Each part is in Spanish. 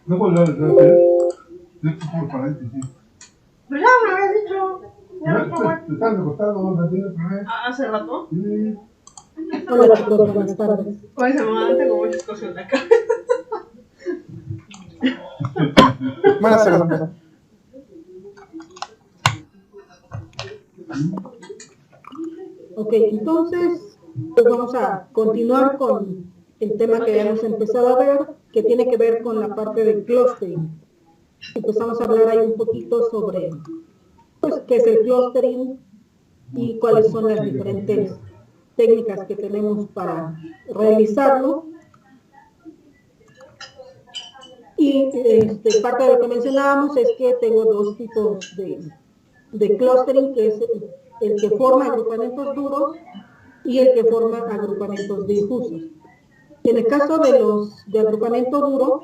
No puedo hablar de esto por paréntesis. Pero ya me habías dicho. Ya no puedo. Te estás recostado, no tienes problema. ¿Hace rato? Sí. Hola chicos, buenas tardes. Hoy se me tengo muchas cosas en la cabeza. Buenas tardes. Ok, entonces pues vamos a continuar con el tema que habíamos empezado a ver, que tiene que ver con la parte del clustering. Empezamos a hablar ahí un poquito sobre pues, qué es el clustering y cuáles son las diferentes técnicas que tenemos para realizarlo. Y parte de lo que mencionábamos es que tengo dos tipos de clustering, que es el que forma agrupamientos duros y el que forma agrupamientos difusos. En el caso de agrupamiento duro,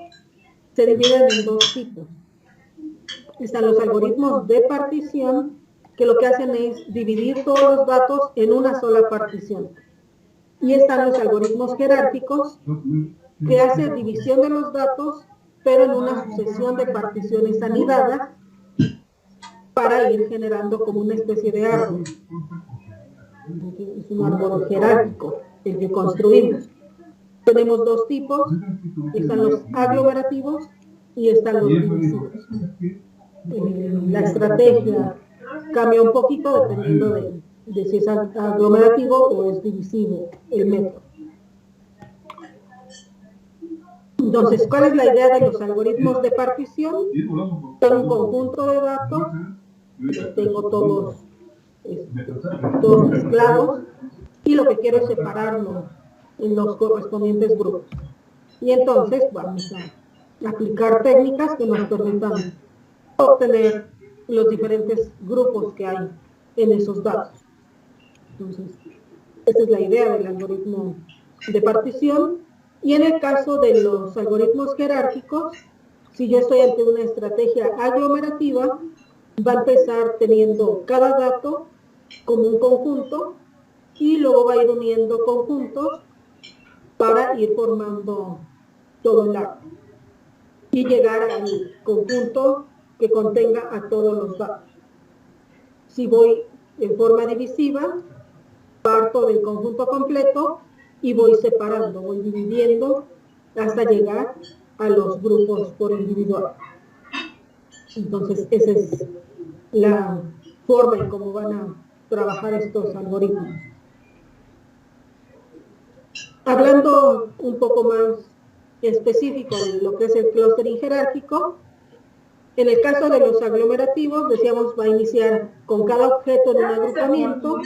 se dividen en dos tipos. Están los algoritmos de partición, que lo que hacen es dividir todos los datos en una sola partición. Y están los algoritmos jerárquicos, que hace división de los datos, pero en una sucesión de particiones anidadas para ir generando como una especie de árbol. Es un árbol jerárquico el que construimos. Tenemos dos tipos, están los aglomerativos y están los divisivos. La estrategia cambia un poquito dependiendo de si es aglomerativo o es divisivo el método. Entonces, ¿cuál es la idea de los algoritmos de partición? Tengo un conjunto de datos, tengo todos mezclados, y lo que quiero es separarlos en los correspondientes grupos. Y entonces vamos a aplicar técnicas que nos permitan obtener los diferentes grupos que hay en esos datos. Entonces, esa es la idea del algoritmo de partición. Y en el caso de los algoritmos jerárquicos, si yo estoy ante una estrategia aglomerativa, va a empezar teniendo cada dato como un conjunto y luego va a ir uniendo conjuntos para ir formando todo el árbol y llegar al conjunto que contenga a todos los datos. Si voy en forma divisiva, parto del conjunto completo y voy separando, voy dividiendo hasta llegar a los grupos por individual. Entonces, esa es la forma en cómo van a trabajar estos algoritmos. Hablando un poco más específico de lo que es el clustering jerárquico, en el caso de los aglomerativos, decíamos, va a iniciar con cada objeto en un agrupamiento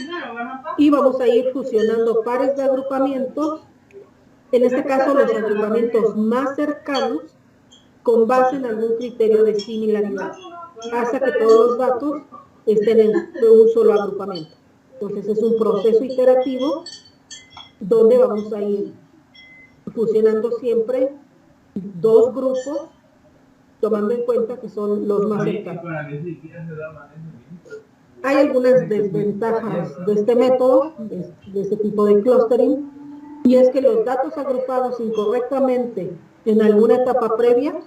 y vamos a ir fusionando pares de agrupamientos, en este caso los agrupamientos más cercanos, con base en algún criterio de similaridad, hasta que todos los datos estén en un solo agrupamiento. Entonces es un proceso iterativo donde vamos a ir fusionando siempre dos grupos, tomando en cuenta que son los más cercanos. Hay algunas desventajas de este método, de este tipo de clustering, y es que los datos agrupados incorrectamente en alguna etapa previa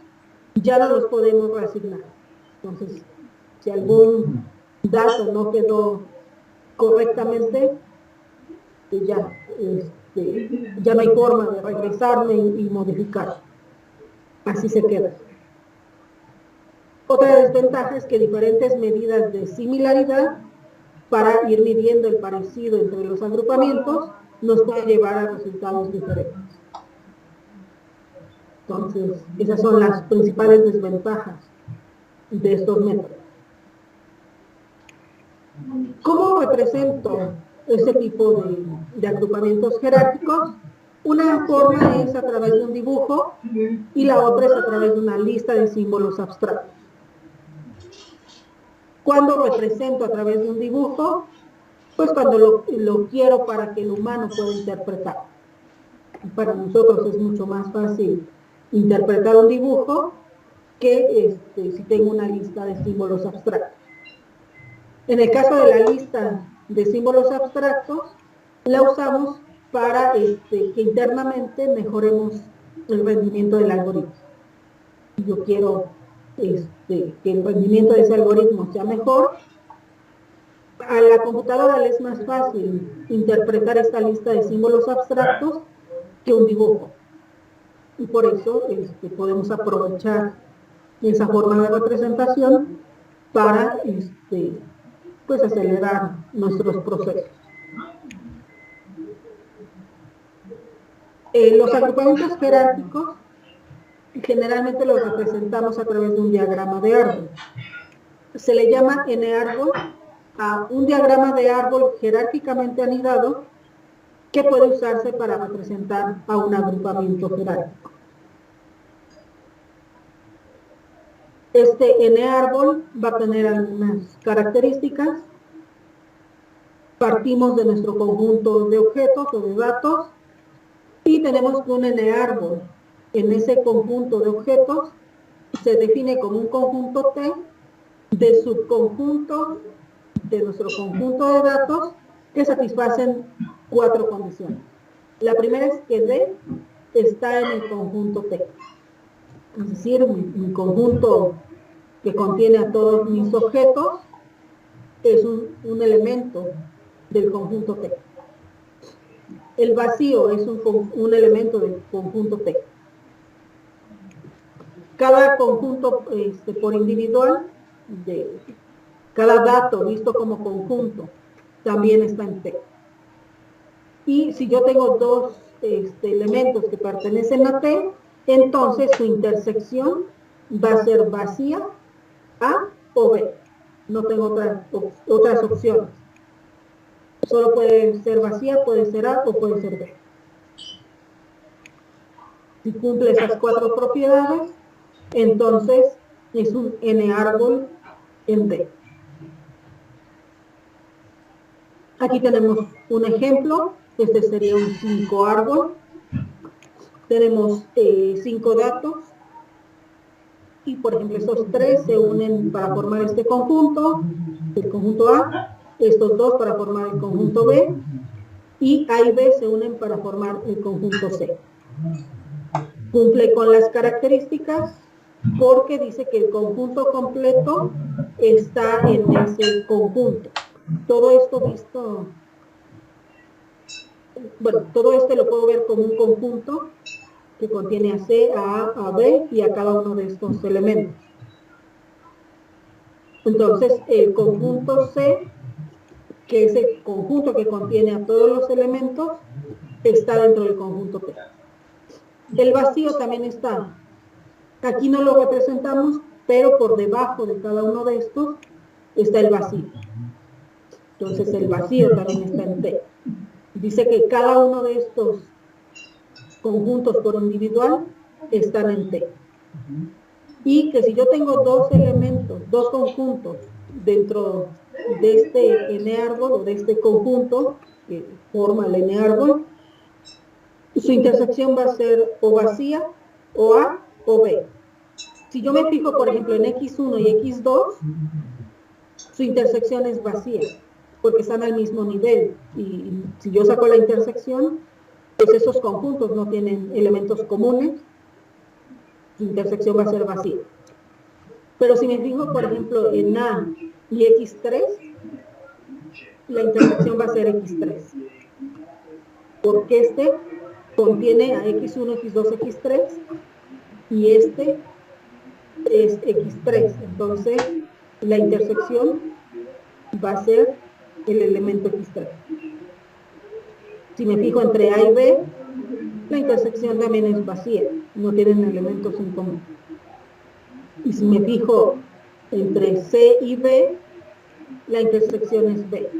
ya no los podemos reasignar. Entonces, si algún dato no quedó correctamente, pues ya no hay forma de regresarle y modificar. Así se queda. Otra desventaja es que diferentes medidas de similaridad para ir midiendo el parecido entre los agrupamientos nos puede llevar a resultados diferentes. Entonces, esas son las principales desventajas de estos métodos. ¿Cómo represento este tipo de agrupamientos jerárquicos? Una forma es a través de un dibujo y la otra es a través de una lista de símbolos abstractos. ¿Cuándo represento a través de un dibujo? Pues cuando lo quiero para que el humano pueda interpretar. Para nosotros es mucho más fácil interpretar un dibujo que si tengo una lista de símbolos abstractos. En el caso de la lista de símbolos abstractos, la usamos para que internamente mejoremos el rendimiento del algoritmo. yo quiero que el rendimiento de ese algoritmo sea mejor, a la computadora le es más fácil interpretar esta lista de símbolos abstractos que un dibujo. Y por eso podemos aprovechar esa forma de representación para pues acelerar nuestros procesos. Los agrupamientos jerárquicos generalmente los representamos a través de un diagrama de árbol. Se le llama n-árbol a un diagrama de árbol jerárquicamente anidado que puede usarse para representar a un agrupamiento jerárquico. Este n-árbol va a tener algunas características. Partimos de nuestro conjunto de objetos o de datos y tenemos un n-árbol. En ese conjunto de objetos se define como un conjunto T de subconjuntos de nuestro conjunto de datos que satisfacen 4 condiciones. La primera es que D está en el conjunto T. Es decir, mi conjunto que contiene a todos mis objetos es un elemento del conjunto T. El vacío es un elemento del conjunto T. Cada conjunto por individual, cada dato visto como conjunto, también está en T. Y si yo tengo dos elementos que pertenecen a T, entonces su intersección va a ser vacía, A o B. No tengo otras opciones. Solo puede ser vacía, puede ser A o puede ser B. Si cumple esas 4 propiedades, entonces es un n-árbol en D. Aquí tenemos un ejemplo. Este sería un 5-árbol. Tenemos 5 datos. Y por ejemplo, estos 3 se unen para formar este conjunto, el conjunto A. Estos 2 para formar el conjunto B. Y A y B se unen para formar el conjunto C. Cumple con las características porque dice que el conjunto completo está en ese conjunto. Todo esto visto, bueno, todo esto lo puedo ver como un conjunto que contiene a C, a A, a B y a cada uno de estos elementos. Entonces, el conjunto C, que es el conjunto que contiene a todos los elementos, está dentro del conjunto T. El vacío también está. Aquí no lo representamos, pero por debajo de cada uno de estos está el vacío. Entonces el vacío también está en T. Dice que cada uno de estos conjuntos por individual están en T. Y que si yo tengo dos elementos, dos conjuntos dentro de este n-árbol o de este conjunto que forma el n-árbol, su intersección va a ser o vacía, o A, o B. Si yo me fijo, por ejemplo, en X1 y X2, su intersección es vacía, porque están al mismo nivel. Y si yo saco la intersección, pues esos conjuntos no tienen elementos comunes, su intersección va a ser vacía. Pero si me fijo, por ejemplo, en A y X3, la intersección va a ser X3. Porque este contiene a X1, X2, X3, y este es X3. Entonces, la intersección va a ser el elemento X3. Si me fijo entre A y B, la intersección también es vacía, no tienen elementos en común. Y si me fijo entre C y B, la intersección es B,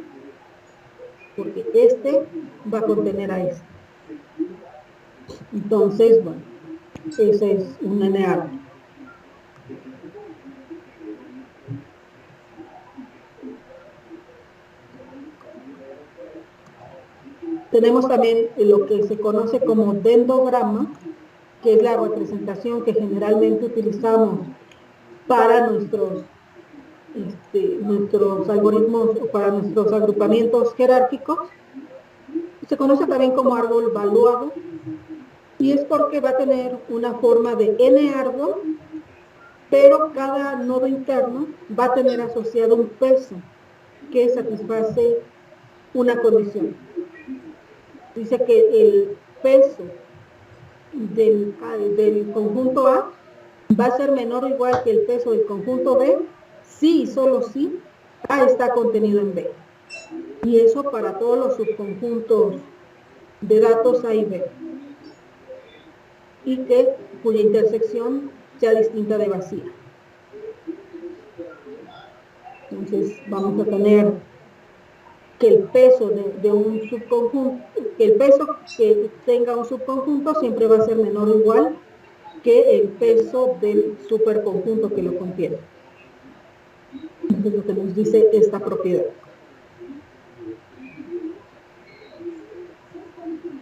porque este va a contener a este. Entonces, bueno, ese es un n-árbol. Tenemos también lo que se conoce como dendrograma, que es la representación que generalmente utilizamos para nuestros algoritmos, para nuestros agrupamientos jerárquicos. Se conoce también como árbol valuado, y es porque va a tener una forma de n-árbol pero cada nodo interno va a tener asociado un peso que satisface una condición. Dice que el peso del conjunto A va a ser menor o igual que el peso del conjunto B si y solo si A está contenido en B. Y eso para todos los subconjuntos de datos A y B. Y cuya intersección sea distinta de vacía. Entonces vamos a tener que el peso de un subconjunto, que el peso que tenga un subconjunto siempre va a ser menor o igual que el peso del superconjunto que lo contiene. Eso es lo que nos dice esta propiedad.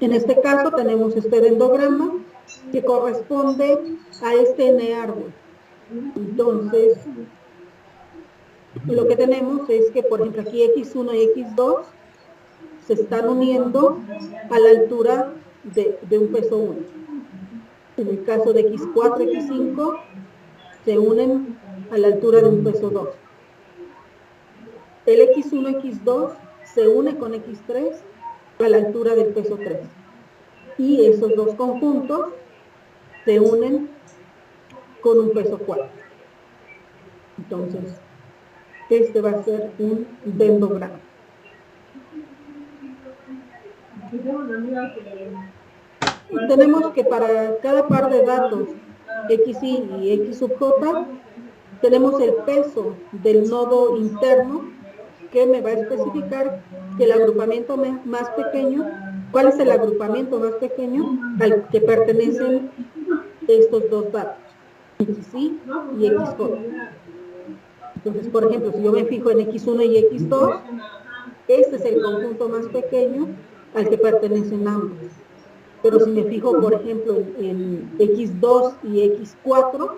En este caso tenemos este dendrograma que corresponde a este n árbol. Entonces, lo que tenemos es que, por ejemplo, aquí x1 y x2 se están uniendo a la altura de un peso 1. En el caso de x4 y x5 se unen a la altura de un peso 2. El x1 y x2 se une con x3 a la altura del peso 3. Y esos dos conjuntos se unen con un peso 4. Entonces, este va a ser un dendrograma. Tenemos que para cada par de datos xy y x sub j, tenemos el peso del nodo interno que me va a especificar que el agrupamiento más pequeño, ¿cuál es el agrupamiento más pequeño al que pertenecen estos dos datos, xy y xj? Entonces, por ejemplo, si yo me fijo en x1 y x2, este es el conjunto más pequeño al que pertenecen ambos. Pero si me fijo, por ejemplo, en x2 y x4,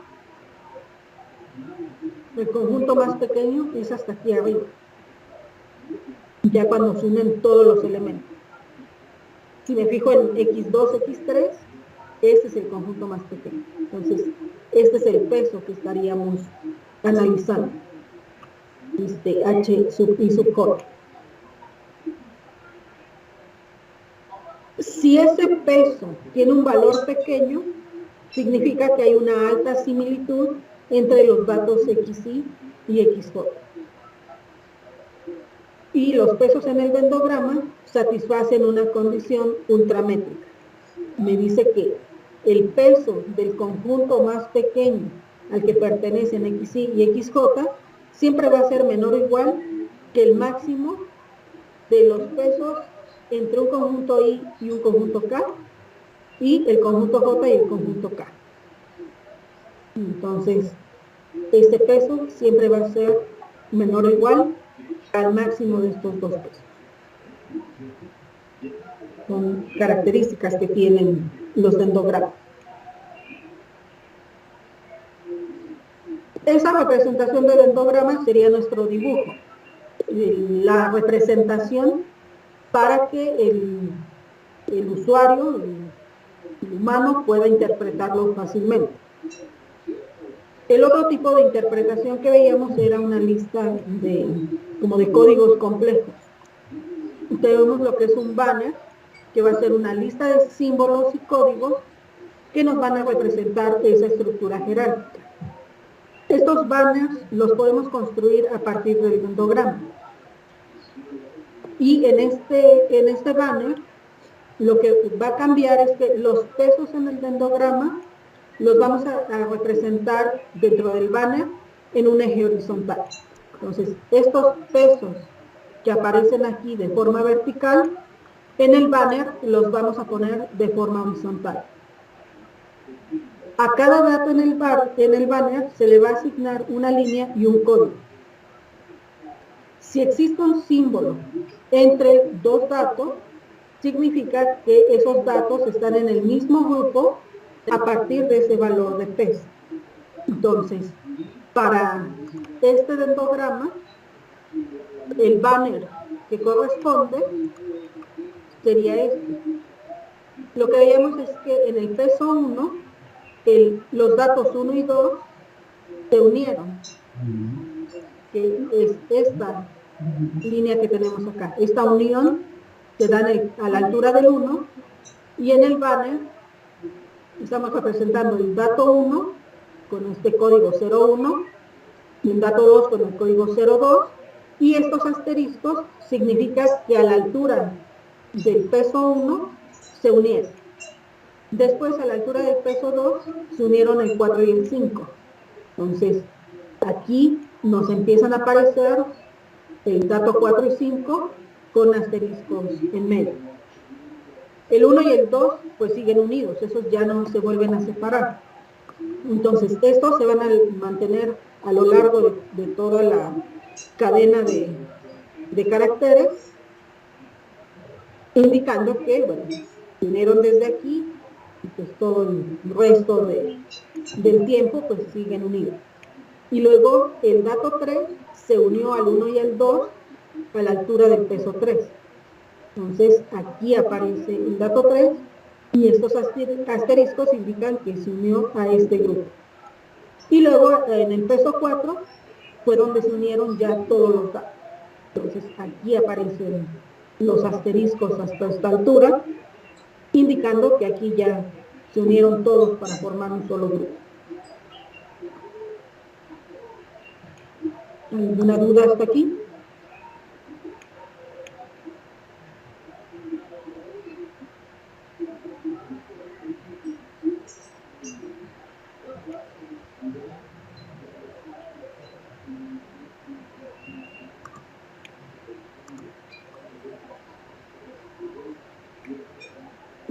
el conjunto más pequeño es hasta aquí arriba, ya cuando se unen todos los elementos. Si me fijo en x2, x3, este es el conjunto más pequeño. Entonces, este es el peso que estaríamos analizando, h sub i sub j. Si ese peso tiene un valor pequeño, significa que hay una alta similitud entre los datos xy y xj. Y los pesos en el dendrograma satisfacen una condición ultramétrica. Me dice que el peso del conjunto más pequeño al que pertenecen xy y xj siempre va a ser menor o igual que el máximo de los pesos entre un conjunto I y un conjunto K, y el conjunto J y el conjunto K. Entonces, este peso siempre va a ser menor o igual al máximo de estos dos pesos. Son características que tienen los dendrogramas. Esa representación de dendrograma sería nuestro dibujo, la representación para que el usuario, el humano, pueda interpretarlo fácilmente. El otro tipo de interpretación que veíamos era una lista como de códigos complejos. Tenemos lo que es un banner, que va a ser una lista de símbolos y códigos que nos van a representar esa estructura jerárquica. Estos banners los podemos construir a partir del dendrograma. Y en este banner, lo que va a cambiar es que los pesos en el dendrograma los vamos a representar dentro del banner en un eje horizontal. Entonces, estos pesos que aparecen aquí de forma vertical, en el banner los vamos a poner de forma horizontal. A cada dato en el banner se le va a asignar una línea y un código. Si existe un símbolo entre dos datos, significa que esos datos están en el mismo grupo a partir de ese valor de peso. Entonces, para este dendrograma, el banner que corresponde sería este. Lo que veíamos es que en el peso 1, los datos 1 y 2 se unieron, que es esta línea que tenemos acá. Esta unión se da a la altura del 1 y en el banner estamos representando el dato 1 con este código 01 y el dato 2 con el código 02, y estos asteriscos significan que a la altura del peso 1 se unieron. Después, a la altura del peso 2, se unieron el 4 y el 5. Entonces, aquí nos empiezan a aparecer el dato 4 y 5 con asteriscos en medio. El 1 y el 2 pues siguen unidos, esos ya no se vuelven a separar. Entonces, estos se van a mantener a lo largo de toda la cadena de caracteres, indicando que, bueno, se unieron desde aquí, y pues todo el resto del tiempo pues siguen unidos. Y luego el dato 3 se unió al 1 y al 2 a la altura del peso 3. Entonces aquí aparece el dato 3 y estos asteriscos indican que se unió a este grupo. Y luego en el peso 4 fue donde se unieron ya todos los datos. Entonces aquí aparecen los asteriscos hasta esta altura, indicando que aquí ya se unieron todos para formar un solo grupo. ¿Alguna duda hasta aquí?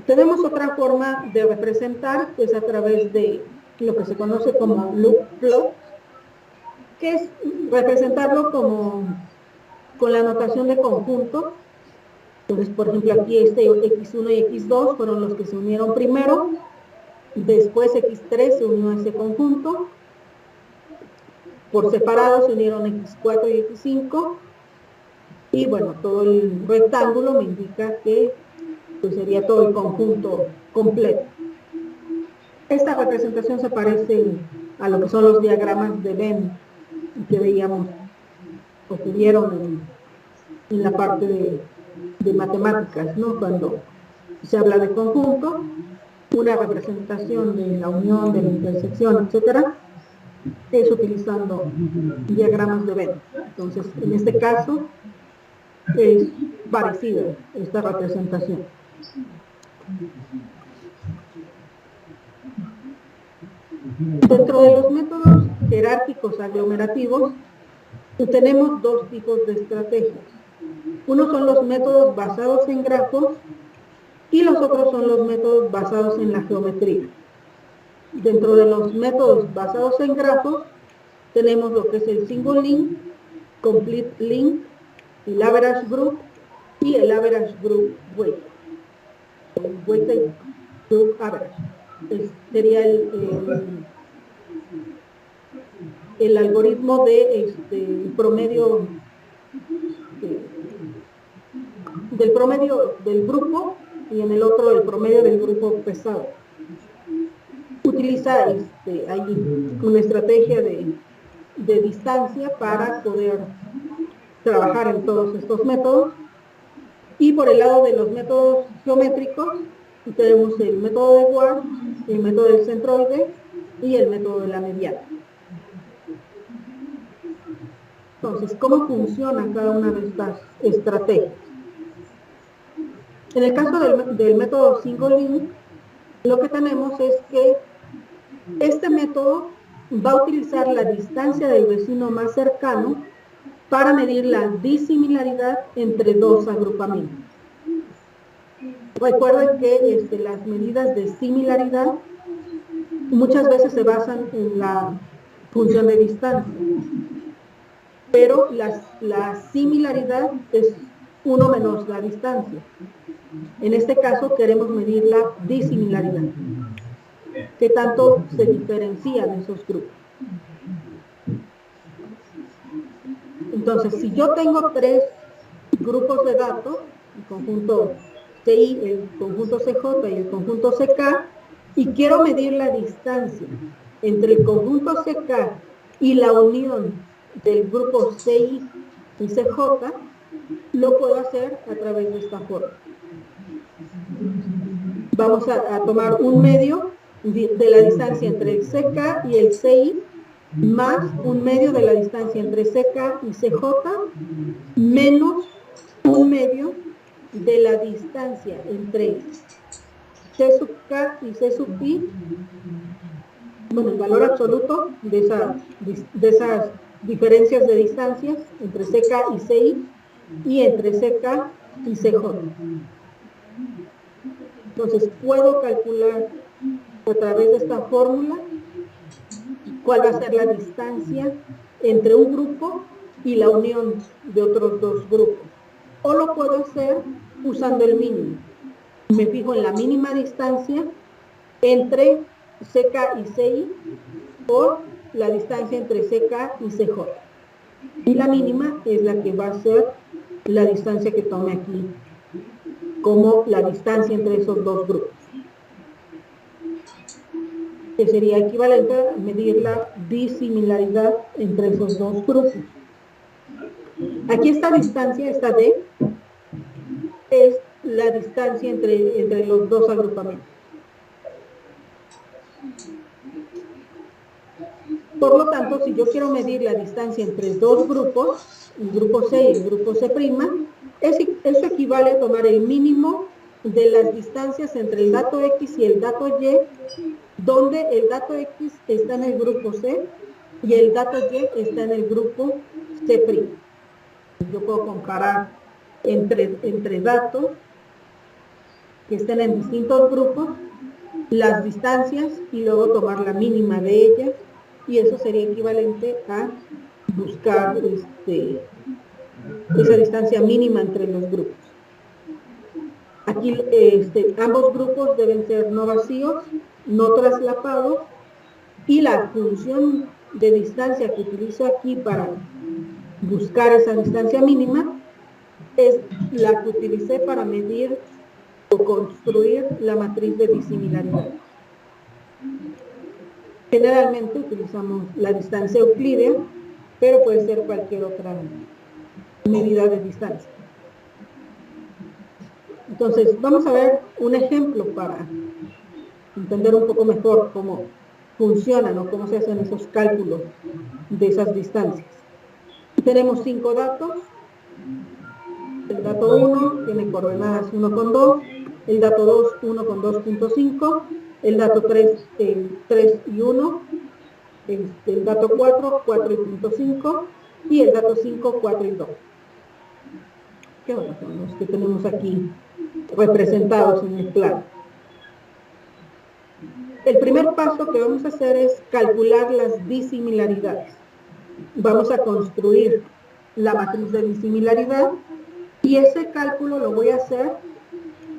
Tenemos otra forma de representar, que es a través de lo que se conoce como loop plot, que es representarlo con la notación de conjunto. Entonces, por ejemplo, aquí este X1 y X2 fueron los que se unieron primero, después X3 se unió a ese conjunto, por separado se unieron X4 y X5, y bueno, todo el rectángulo me indica que pues sería todo el conjunto completo. Esta representación se parece a lo que son los diagramas de Venn que veíamos o que vieron en la parte de matemáticas, ¿no? Cuando se habla de conjunto, una representación de la unión, de la intersección, etcétera, es utilizando diagramas de Venn. Entonces, en este caso, es parecida esta representación. Dentro de los métodos jerárquicos aglomerativos, tenemos dos tipos de estrategias. Unos son los métodos basados en grafos y los otros son los métodos basados en la geometría. Dentro de los métodos basados en grafos, tenemos lo que es el single link, complete link, el average group y el average group weight. El weighted group average. Sería el algoritmo de promedio del promedio del grupo y en el otro el promedio del grupo pesado. Utiliza ahí una estrategia de distancia para poder trabajar en todos estos métodos. Y por el lado de los métodos geométricos tenemos el método de Ward, el método del centroide y el método de la mediana. Entonces, ¿cómo funciona cada una de estas estrategias? En el caso del método single link, lo que tenemos es que este método va a utilizar la distancia del vecino más cercano para medir la disimilaridad entre dos agrupamientos. Recuerden que las medidas de similaridad muchas veces se basan en la función de distancia, pero la similaridad es 1 menos la distancia. En este caso queremos medir la disimilaridad, que tanto se diferencian esos grupos. Entonces, si yo tengo 3 grupos de datos, el conjunto CI, el conjunto CJ y el conjunto CK, y quiero medir la distancia entre el conjunto CK y la unión del grupo CI y CJ, lo puedo hacer a través de esta forma. Vamos a tomar un medio de la distancia entre el CK y el CI, más un medio de la distancia entre CK y CJ, menos un medio de la distancia entre C sub K y C sub I, bueno, el valor absoluto de esas diferencias de distancias entre CK y CI y entre CK y CJ. Entonces, puedo calcular a través de esta fórmula cuál va a ser la distancia entre un grupo y la unión de otros dos grupos. O lo puedo hacer usando el mínimo. Me fijo en la mínima distancia entre CK y CI o la distancia entre CK y CJ. Y la mínima es la que va a ser la distancia que tome aquí como la distancia entre esos dos grupos, que sería equivalente a medir la disimilaridad entre esos dos grupos. Aquí esta distancia, esta D, es la distancia entre los dos agrupamientos. Por lo tanto, si yo quiero medir la distancia entre dos grupos, el grupo C y el grupo C', eso equivale a tomar el mínimo de las distancias entre el dato X y el dato Y, donde el dato X está en el grupo C y el dato Y está en el grupo C'. Yo puedo comparar entre datos que estén en distintos grupos, las distancias y luego tomar la mínima de ellas, y eso sería equivalente a buscar esa distancia mínima entre los grupos. Aquí ambos grupos deben ser no vacíos, no traslapados, y la función de distancia que utilizo aquí para buscar esa distancia mínima es la que utilicé para medir o construir la matriz de disimilaridad. Generalmente utilizamos la distancia euclídea, pero puede ser cualquier otra medida de distancia. Entonces, vamos a ver un ejemplo para entender un poco mejor cómo funcionan o cómo se hacen esos cálculos de esas distancias. Tenemos 5 datos. El dato 1 tiene coordenadas 1,2, el dato 2, 1 con 2.5, el dato 3, 3 y 1, el dato 4, 4 y 0.5, y el dato 5, 4 y 2. ¿Qué son los que tenemos aquí representados en el plano? El primer paso que vamos a hacer es calcular las disimilaridades. Vamos a construir la matriz de disimilaridad y ese cálculo lo voy a hacer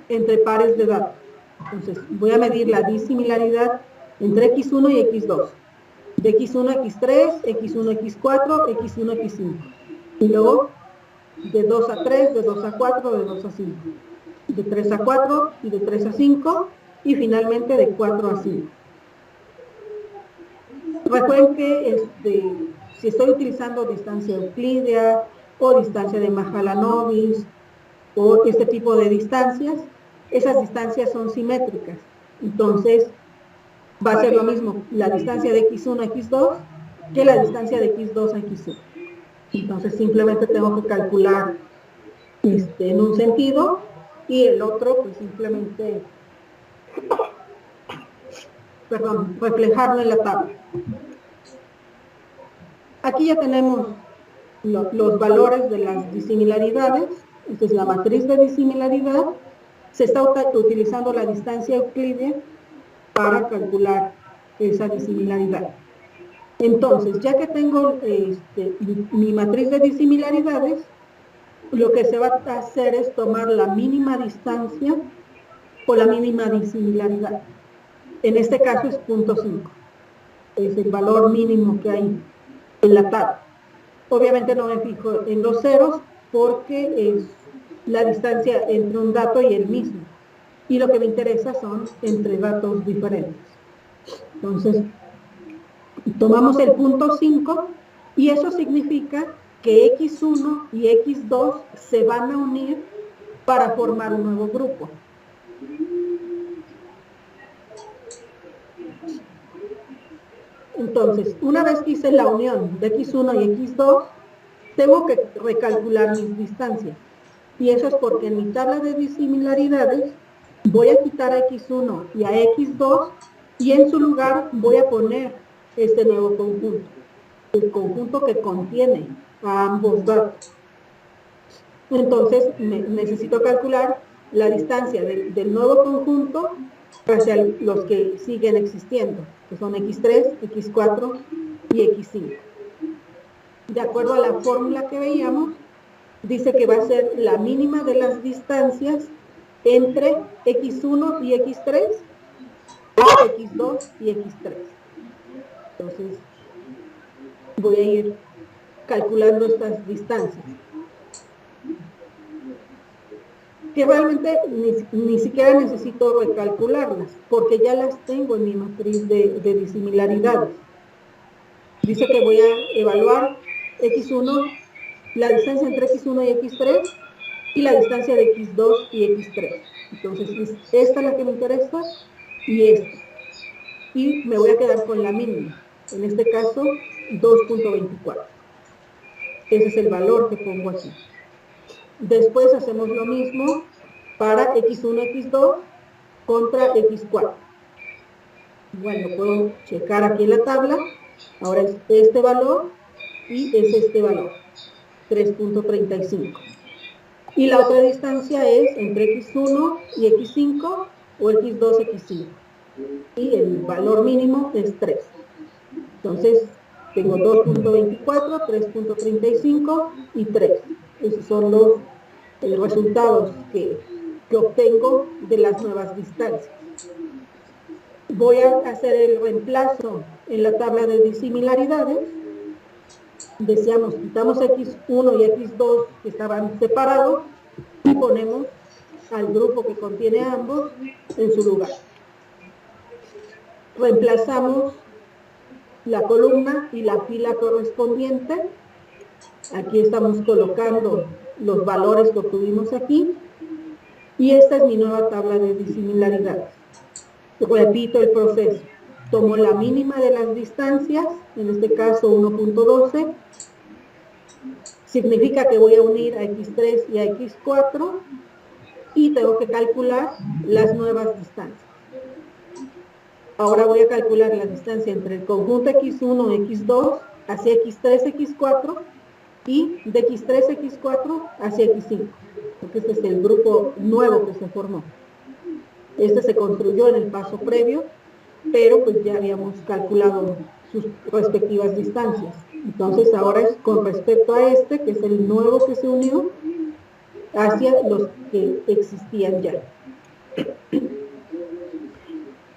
entre pares de datos. Entonces, voy a medir la disimilaridad entre X1 y X2. De X1 a X3, X1 a X4, X1 a X5. Y luego, de 2 a 3, de 2 a 4, de 2 a 5. De 3 a 4 y de 3 a 5. Y finalmente de 4 a 5. Recuerden que si estoy utilizando distancia euclídea o distancia de Mahalanobis o este tipo de distancias, esas distancias son simétricas. Entonces, va a ser lo mismo la distancia de X1 a X2 que la distancia de X2 a X1. Entonces, simplemente tengo que calcular en un sentido y el otro, pues simplemente, reflejarlo en la tabla. Aquí ya tenemos los valores de las disimilaridades. Esta es la matriz de disimilaridad. Se está utilizando la distancia euclídea para calcular esa disimilaridad. Entonces, ya que tengo mi matriz de disimilaridades, lo que se va a hacer es tomar la mínima distancia o la mínima disimilaridad. En este caso es 0.5. Es el valor mínimo que hay en la tabla. Obviamente no me fijo en los ceros porque es la distancia entre un dato y el mismo. Y lo que me interesa son entre datos diferentes. Entonces, Tomamos el punto 5 y eso significa que X1 y X2 se van a unir para formar un nuevo grupo. Entonces, una vez que hice la unión de X1 y X2, tengo que recalcular mis distancias. Y eso es porque en mi tabla de disimilaridades voy a quitar a X1 y a X2 y en su lugar voy a poner este nuevo conjunto, el conjunto que contiene a ambos datos. Entonces necesito calcular la distancia del nuevo conjunto hacia los que siguen existiendo, que son X3, X4 y X5. De acuerdo a la fórmula que veíamos, dice que va a ser la mínima de las distancias entre X1 y X3 o X2 y X3. Entonces, voy a ir calculando estas distancias, que realmente ni siquiera necesito recalcularlas, porque ya las tengo en mi matriz de disimilaridades. Dice que voy a evaluar X1, la distancia entre X1 y X3, y la distancia de X2 y X3. Entonces, esta es la que me interesa, y esta. Y me voy a quedar con la mínima, en este caso, 2.24. Ese es el valor que pongo aquí. Después hacemos lo mismo para X1, X2 contra X4. Bueno, puedo checar aquí en la tabla. Ahora es este valor y es este valor, 3.35. Y la otra distancia es entre X1 y X5 o X2, X5. Y el valor mínimo es 3. Entonces, tengo 2.24, 3.35 y 3. Esos son los resultados que obtengo de las nuevas distancias. Voy a hacer el reemplazo en la tabla de disimilaridades. Decíamos, quitamos X1 y X2 que estaban separados y ponemos al grupo que contiene a ambos en su lugar. Reemplazamos la columna y la fila correspondiente. Aquí estamos colocando los valores que obtuvimos aquí. Y esta es mi nueva tabla de disimilaridades. Repito el proceso. Tomo la mínima de las distancias, en este caso 1.12. Significa que voy a unir a X3 y a X4 y tengo que calcular las nuevas distancias. Ahora voy a calcular la distancia entre el conjunto X1 y X2 hacia X3, X4 y de X3, X4 hacia X5, porque este es el grupo nuevo que se formó. Este se construyó en el paso previo, pero pues ya habíamos calculado sus respectivas distancias. Entonces ahora es con respecto a este, que es el nuevo que se unió, hacia los que existían ya.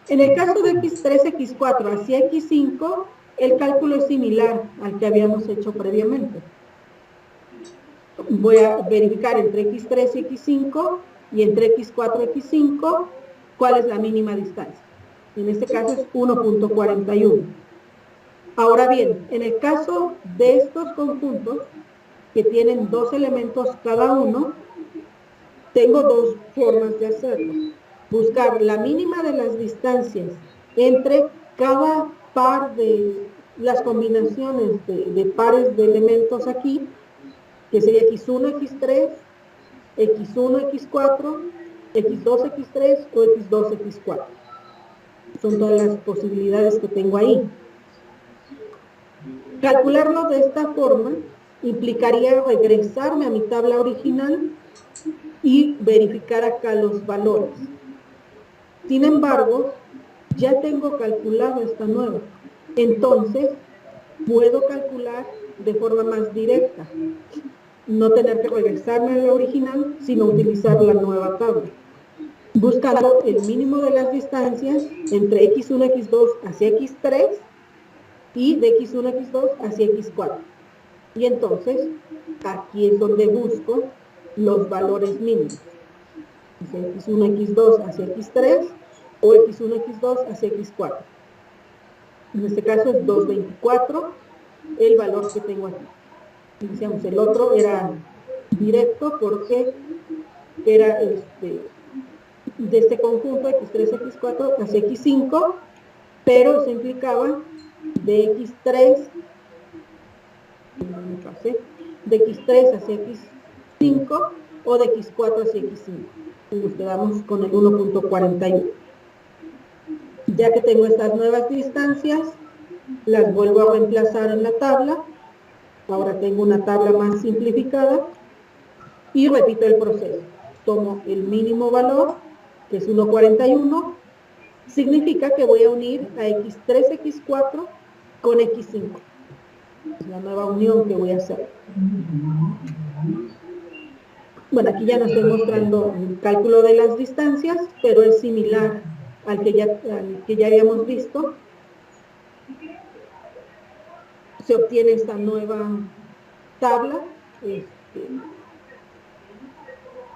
En el caso de X3, X4 hacia X5, el cálculo es similar al que habíamos hecho previamente. Voy a verificar entre X3 y X5 y entre X4 y X5 cuál es la mínima distancia. En este caso es 1.41. Ahora bien, en el caso de estos conjuntos, que tienen dos elementos cada uno, tengo dos formas de hacerlo. Buscar la mínima de las distancias entre cada par de las combinaciones de pares de elementos aquí, que sería X1, X3, X1, X4, X2, X3 o X2, X4. Son todas las posibilidades que tengo ahí. Calcularlo de esta forma implicaría regresarme a mi tabla original y verificar acá los valores. Sin embargo, ya tengo calculado esta nueva. Entonces, puedo calcular de forma más directa. No tener que regresarme a la original, sino utilizar la nueva tabla. Buscando el mínimo de las distancias entre X1, X2 hacia X3 y de X1, X2 hacia X4. Y entonces, aquí es donde busco los valores mínimos. X1, X2 hacia X3 o X1, X2 hacia X4. En este caso es 224, el valor que tengo aquí. Decíamos, el otro era directo porque era de este conjunto x3, x4 hacia x5, pero eso implicaba de x3, de x3 hacia x5 o de x4 hacia x5. Y nos quedamos con el 1.41. Ya que tengo estas nuevas distancias, las vuelvo a reemplazar en la tabla. Ahora tengo una tabla más simplificada y repito el proceso. Tomo el mínimo valor, que es 1.41, significa que voy a unir a x3, x4 con x5. Es la nueva unión que voy a hacer. Bueno, aquí ya nos estoy mostrando el cálculo de las distancias, pero es similar al que ya habíamos visto. Se obtiene esta nueva tabla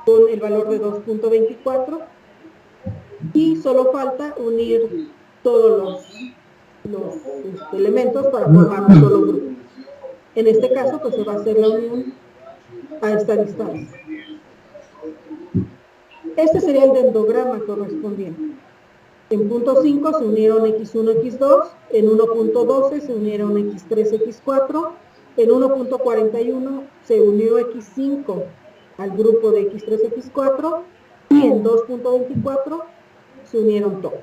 con el valor de 2.24 y solo falta unir todos los elementos para formar un solo grupo. En este caso, pues se va a hacer la unión a esta distancia. Este sería el dendrograma correspondiente. En punto 5 se unieron x1, x2, en 1.12 se unieron x3, x4, en 1.41 se unió x5 al grupo de x3, x4 y en 2.24 se unieron todos.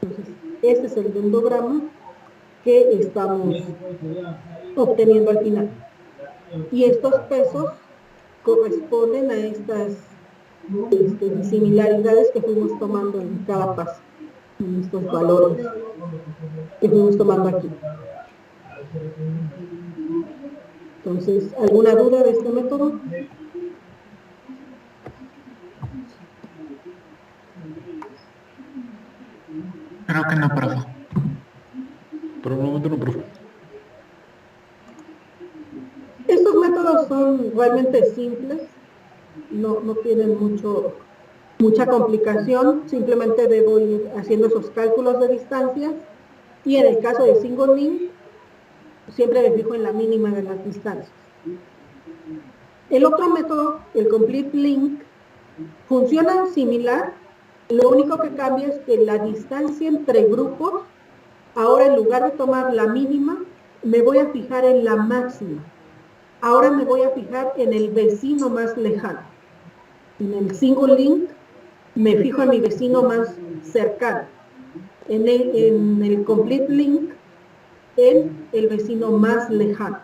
Entonces, este es el dendrograma que estamos obteniendo al final. Y estos pesos corresponden a estas similaridades que fuimos tomando en cada paso, en estos valores que fuimos tomando aquí. Entonces, ¿alguna duda de este método? Creo que no, profe. Por el momento no, profe. Estos métodos son realmente simples, no tienen mucha complicación, simplemente debo ir haciendo esos cálculos de distancias y en el caso de single link, siempre me fijo en la mínima de las distancias. El otro método, el complete link, funciona similar, lo único que cambia es que la distancia entre grupos, ahora en lugar de tomar la mínima, me voy a fijar en la máxima. Ahora me voy a fijar en el vecino más lejano. En el single link me fijo en mi vecino más cercano. En el complete link, en el vecino más lejano.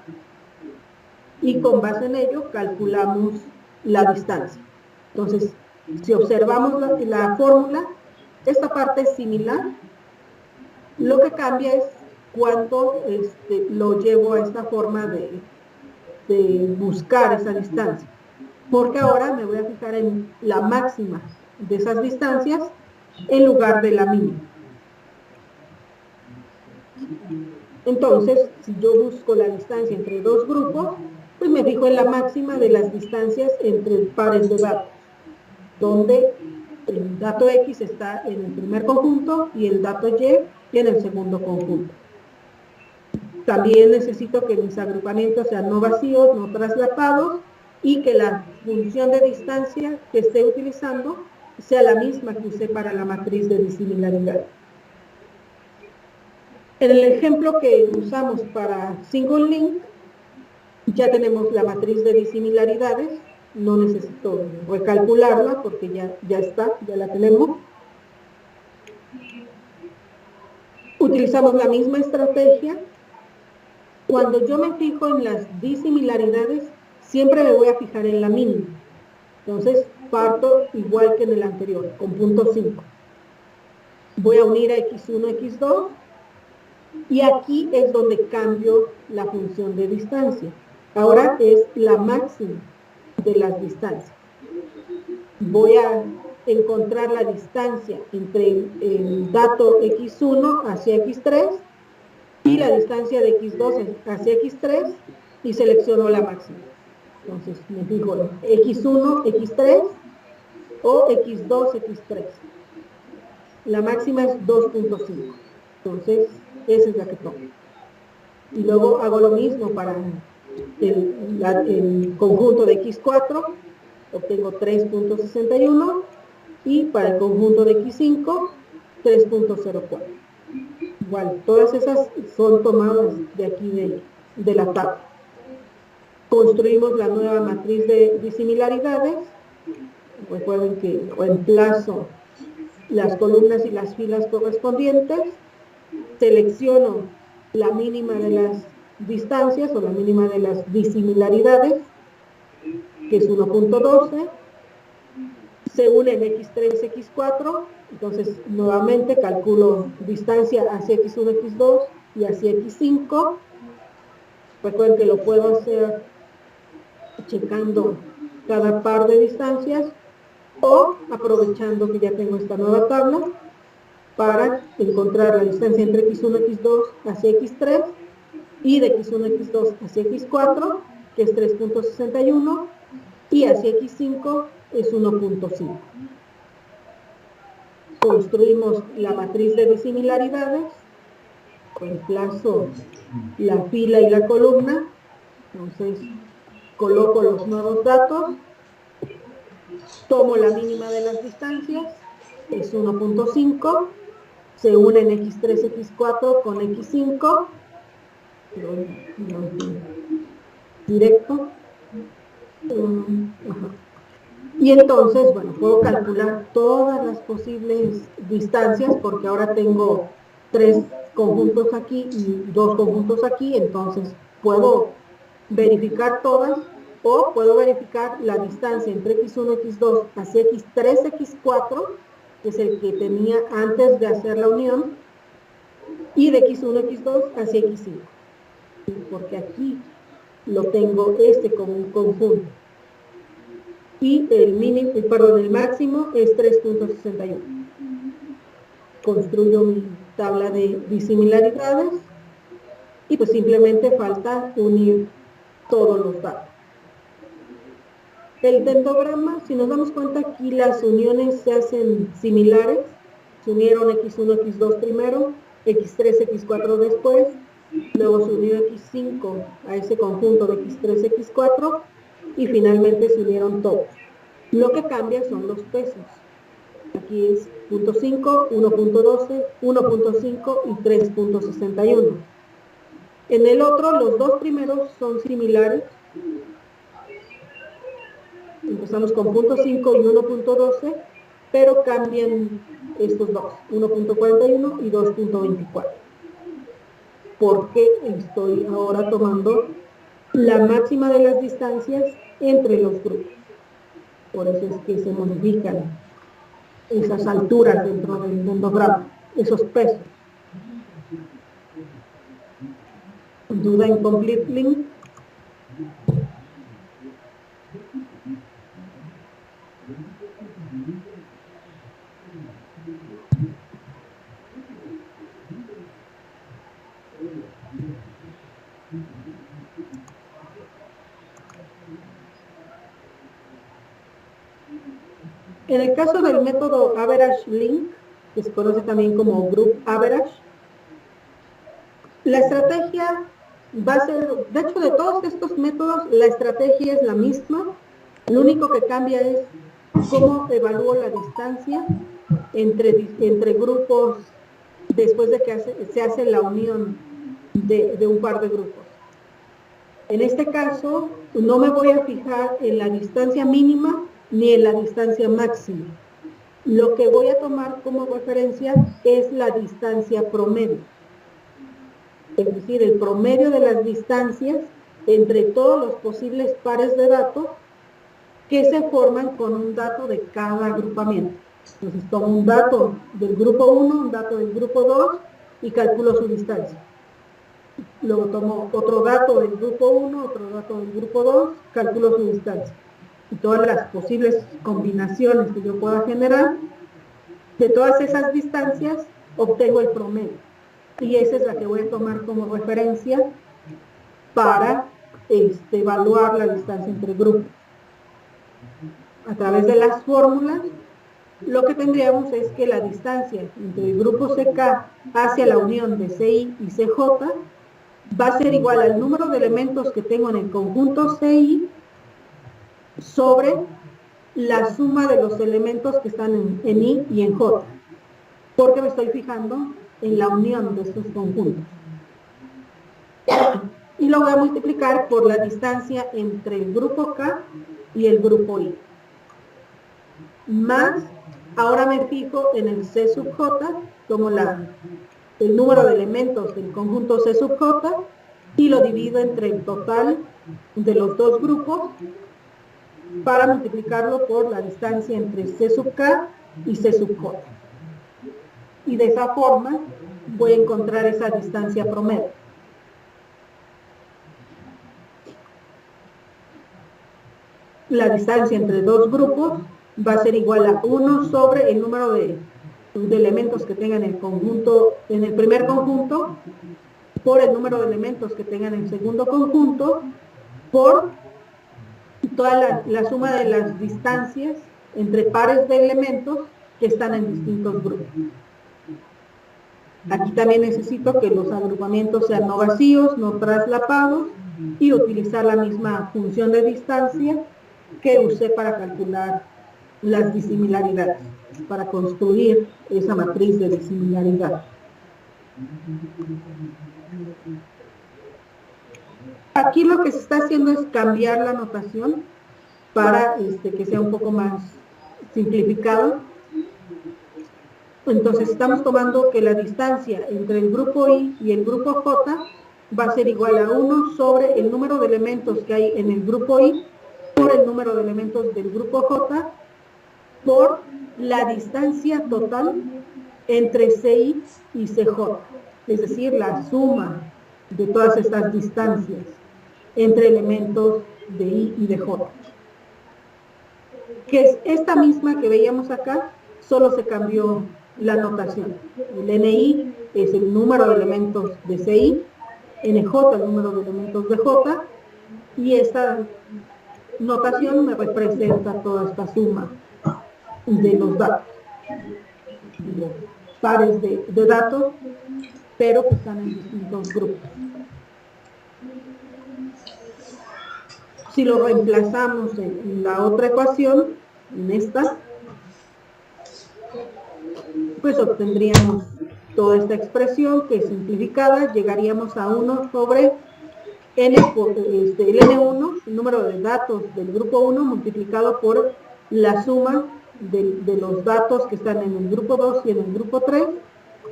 Y con base en ello calculamos la distancia. Entonces, si observamos la fórmula, esta parte es similar. Lo que cambia es cuando lo llevo a esta forma de buscar esa distancia, porque ahora me voy a fijar en la máxima de esas distancias en lugar de la mínima. Entonces, si yo busco la distancia entre dos grupos, pues me fijo en la máxima de las distancias entre pares de datos, donde el dato X está en el primer conjunto y el dato Y en el segundo conjunto. También necesito que mis agrupamientos sean no vacíos, no traslapados, y que la función de distancia que esté utilizando sea la misma que usé para la matriz de disimilaridad. En el ejemplo que usamos para single link, ya tenemos la matriz de disimilaridades, no necesito recalcularla porque ya está, ya la tenemos. Utilizamos la misma estrategia. Cuando yo me fijo en las disimilaridades, siempre me voy a fijar en la mínima. Entonces, parto igual que en el anterior, con punto 5. Voy a unir a x1, x2, y aquí es donde cambio la función de distancia. Ahora es la máxima de las distancias. Voy a encontrar la distancia entre el dato x1 hacia x3 y la distancia de x2 hacia x3 y selecciono la máxima. Entonces me fijo en x1, x3 o x2, x3. La máxima es 2.5. Entonces esa es la que tomo. Y luego hago lo mismo para el conjunto de X4, obtengo 3.61, y para el conjunto de X5, 3.04. Igual, todas esas son tomadas de aquí de la tabla. Construimos la nueva matriz de disimilaridades. Recuerden que reemplazo las columnas y las filas correspondientes, selecciono la mínima de las distancias o la mínima de las disimilaridades, que es 1.12, se unen X3, X4, entonces nuevamente calculo distancia hacia X1, X2 y hacia X5. Recuerden que lo puedo hacer checando cada par de distancias o aprovechando que ya tengo esta nueva tabla para encontrar la distancia entre X1, X2 hacia X3 y de X1, X2 hacia X4, que es 3.61, y hacia X5 es 1.5. Construimos la matriz de disimilaridades, reemplazo la fila y la columna, entonces coloco los nuevos datos, tomo la mínima de las distancias, es 1.5, se unen X3, X4 con X5, directo, y entonces, bueno, puedo calcular todas las posibles distancias, porque ahora tengo 3 conjuntos aquí y 2 conjuntos aquí, entonces puedo verificar todas, o puedo verificar la distancia entre X1, X2 hacia X3, X4, que es el que tenía antes de hacer la unión, y de X1, X2 hacia X5, porque aquí lo tengo como un conjunto. Y el máximo es 3.61. Construyo mi tabla de disimilaridades y pues simplemente falta unir todos los datos. El dendrograma, si nos damos cuenta, aquí las uniones se hacen similares. Se unieron X1, X2 primero, X3, X4 después, luego se unió X5 a ese conjunto de X3, X4 y finalmente se unieron todos. Lo que cambia son los pesos. Aquí es 0.5, 1.12, 1.5 y 3.61. En el otro, los dos primeros son similares. Empezamos con 0.5 y 1.12, pero cambian estos dos, 1.41 y 2.24. Porque estoy ahora tomando la máxima de las distancias entre los grupos. Por eso es que se modifican esas alturas dentro del dendrograma, esos pesos. ¿Duda en complete link? En el caso del método Average Link, que se conoce también como Group Average, la estrategia va a ser, de hecho de todos estos métodos, la estrategia es la misma, lo único que cambia es cómo evalúo la distancia entre grupos después de que se hace la unión de un par de grupos. En este caso, no me voy a fijar en la distancia mínima ni en la distancia máxima. Lo que voy a tomar como referencia es la distancia promedio. Es decir, el promedio de las distancias entre todos los posibles pares de datos que se forman con un dato de cada agrupamiento. Entonces tomo un dato del grupo 1, un dato del grupo 2 y calculo su distancia. Luego tomo otro dato del grupo 1, otro dato del grupo 2, calculo su distancia. Y todas las posibles combinaciones que yo pueda generar, de todas esas distancias, obtengo el promedio. Y esa es la que voy a tomar como referencia para evaluar la distancia entre grupos. A través de las fórmulas lo que tendríamos es que la distancia entre el grupo CK hacia la unión de CI y CJ va a ser igual al número de elementos que tengo en el conjunto CI sobre la suma de los elementos que están en I y en J, porque me estoy fijando en la unión de estos conjuntos. Y lo voy a multiplicar por la distancia entre el grupo K y el grupo I. Más, ahora me fijo en el C sub J, tomo el número de elementos del conjunto C sub J y lo divido entre el total de los dos grupos para multiplicarlo por la distancia entre C sub K y C sub J. Y de esa forma voy a encontrar esa distancia promedio. La distancia entre dos grupos va a ser igual a 1 sobre el número de elementos que tengan el conjunto, en el primer conjunto, por el número de elementos que tengan en el segundo conjunto, por toda la suma de las distancias entre pares de elementos que están en distintos grupos. Aquí también necesito que los agrupamientos sean no vacíos, no traslapados, y utilizar la misma función de distancia que usé para calcular las disimilaridades, para construir esa matriz de disimilaridad. Aquí lo que se está haciendo es cambiar la notación para que sea un poco más simplificado. Entonces estamos tomando que la distancia entre el grupo I y el grupo J va a ser igual a 1 sobre el número de elementos que hay en el grupo I por el número de elementos del grupo J por la distancia total entre CI y CJ, es decir, la suma de todas estas distancias entre elementos de I y de J, que es esta misma que veíamos acá, solo se cambió la notación. El NI es el número de elementos de CI, NJ el número de elementos de J, y esta notación me representa toda esta suma de los datos, los pares de datos, pero que están en distintos grupos. Si lo reemplazamos en la otra ecuación, en esta, pues obtendríamos toda esta expresión que simplificada llegaríamos a 1 sobre N, el N1, el número de datos del grupo 1 multiplicado por la suma de los datos que están en el grupo 2 y en el grupo 3,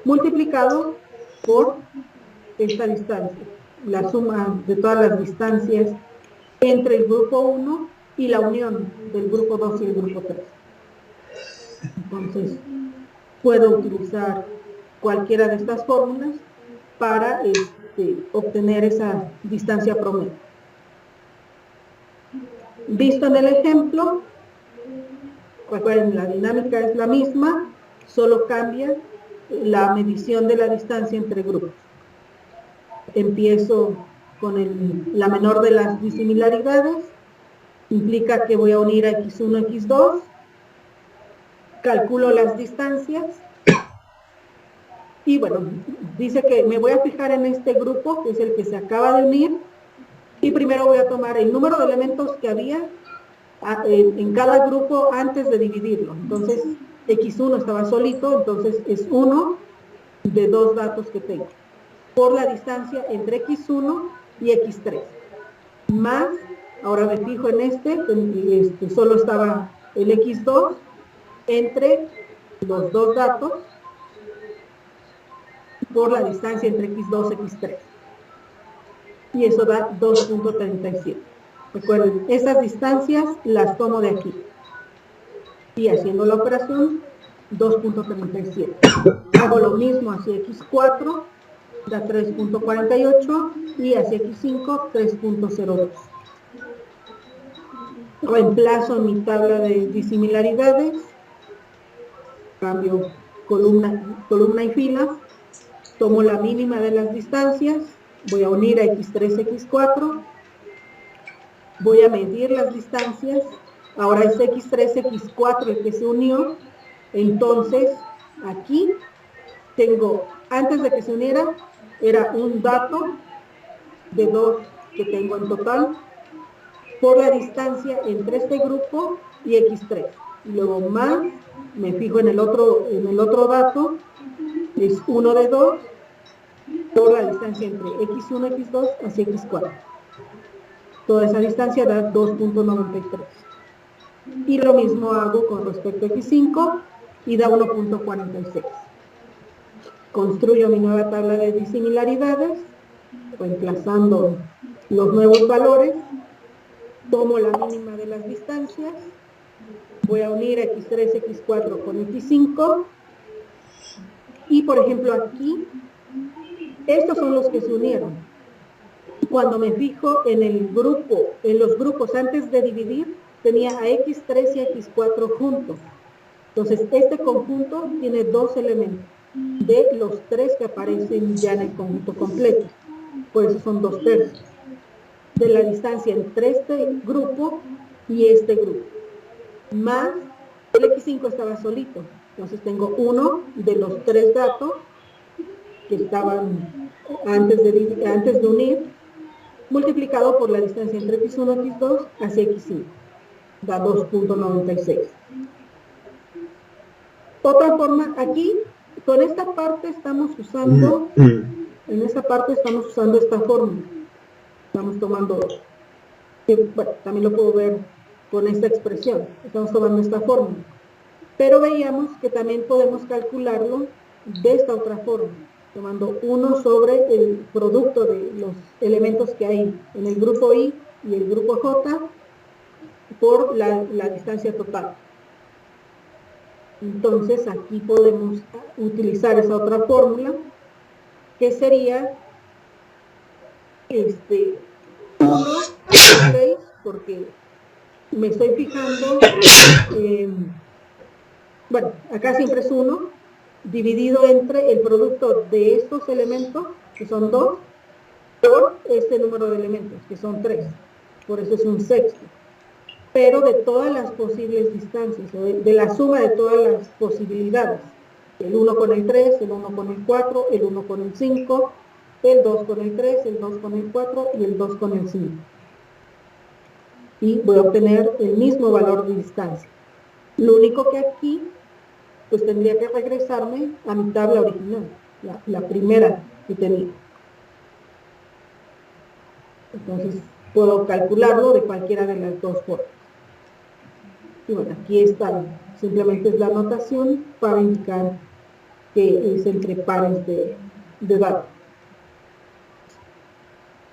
multiplicado por esta distancia, la suma de todas las distancias entre el grupo 1 y la unión del grupo 2 y el grupo 3. Entonces, puedo utilizar cualquiera de estas fórmulas para obtener esa distancia promedio. Visto en el ejemplo, recuerden, la dinámica es la misma, solo cambia la medición de la distancia entre grupos. Empiezo con la menor de las disimilaridades, implica que voy a unir a x1, x2, calculo las distancias, y bueno, dice que me voy a fijar en este grupo, que es el que se acaba de unir, y primero voy a tomar el número de elementos que había en cada grupo antes de dividirlo. Entonces, x1 estaba solito, entonces es 1 de dos datos que tengo, por la distancia entre x1 y x3. Más, ahora me fijo en solo estaba el x2 entre los dos datos, por la distancia entre x2 y x3. Y eso da 2.37. Recuerden, esas distancias las tomo de aquí. Y haciendo la operación, 2.37. Hago lo mismo hacia x4, da 3.48, y hacia x5, 3.02. Reemplazo mi tabla de disimilaridades, cambio columna y fila, tomo la mínima de las distancias, voy a unir a x3, x4, voy a medir las distancias, ahora es x3, x4 el que se unió, Entonces, aquí tengo, antes de que se uniera, era un dato de 2 que tengo en total, por la distancia entre este grupo y X3. Y luego más, me fijo en el otro dato, es 1 de 2, por la distancia entre X1 y X2 hacia X4. Toda esa distancia da 2.93. Y lo mismo hago con respecto a X5 y da 1.46. Construyo mi nueva tabla de disimilaridades, reemplazando los nuevos valores, tomo la mínima de las distancias, voy a unir X3, X4 con X5, y por ejemplo aquí, estos son los que se unieron. Cuando me fijo en el grupo, en los grupos antes de dividir, tenía a X3 y a X4 juntos. Entonces, este conjunto tiene 2 elementos de los 3 que aparecen ya en el conjunto completo. Por eso son 2/3 de la distancia entre este grupo y este grupo. Más, el X5 estaba solito. Entonces, tengo uno de los 3 datos que estaban antes de unir, multiplicado por la distancia entre X1 y X2 hacia X5. Da 2.96. Otra forma, aquí, con esta parte estamos usando, en esta parte estamos usando esta fórmula. Estamos tomando, bueno, también lo puedo ver con esta expresión. Estamos tomando esta fórmula. Pero veíamos que también podemos calcularlo de esta otra forma, tomando 1 sobre el producto de los elementos que hay en el grupo I y el grupo J por la distancia total. Entonces aquí podemos utilizar esa otra fórmula, que sería 1 sobre 6, porque me estoy fijando, bueno, acá siempre es 1, dividido entre el producto de estos elementos, que son 2, por este número de elementos, que son 3. Por eso es un sexto. Pero de todas las posibles distancias, de la suma de todas las posibilidades. El 1 con el 3, el 1 con el 4, el 1 con el 5, el 2 con el 3, el 2 con el 4 y el 2 con el 5. Y voy a obtener el mismo valor de distancia. Lo único que aquí, pues tendría que regresarme a mi tabla original, la primera que tenía. Entonces, puedo calcularlo de cualquiera de las dos formas. Y bueno, aquí está, simplemente es la notación para indicar que es entre pares de datos.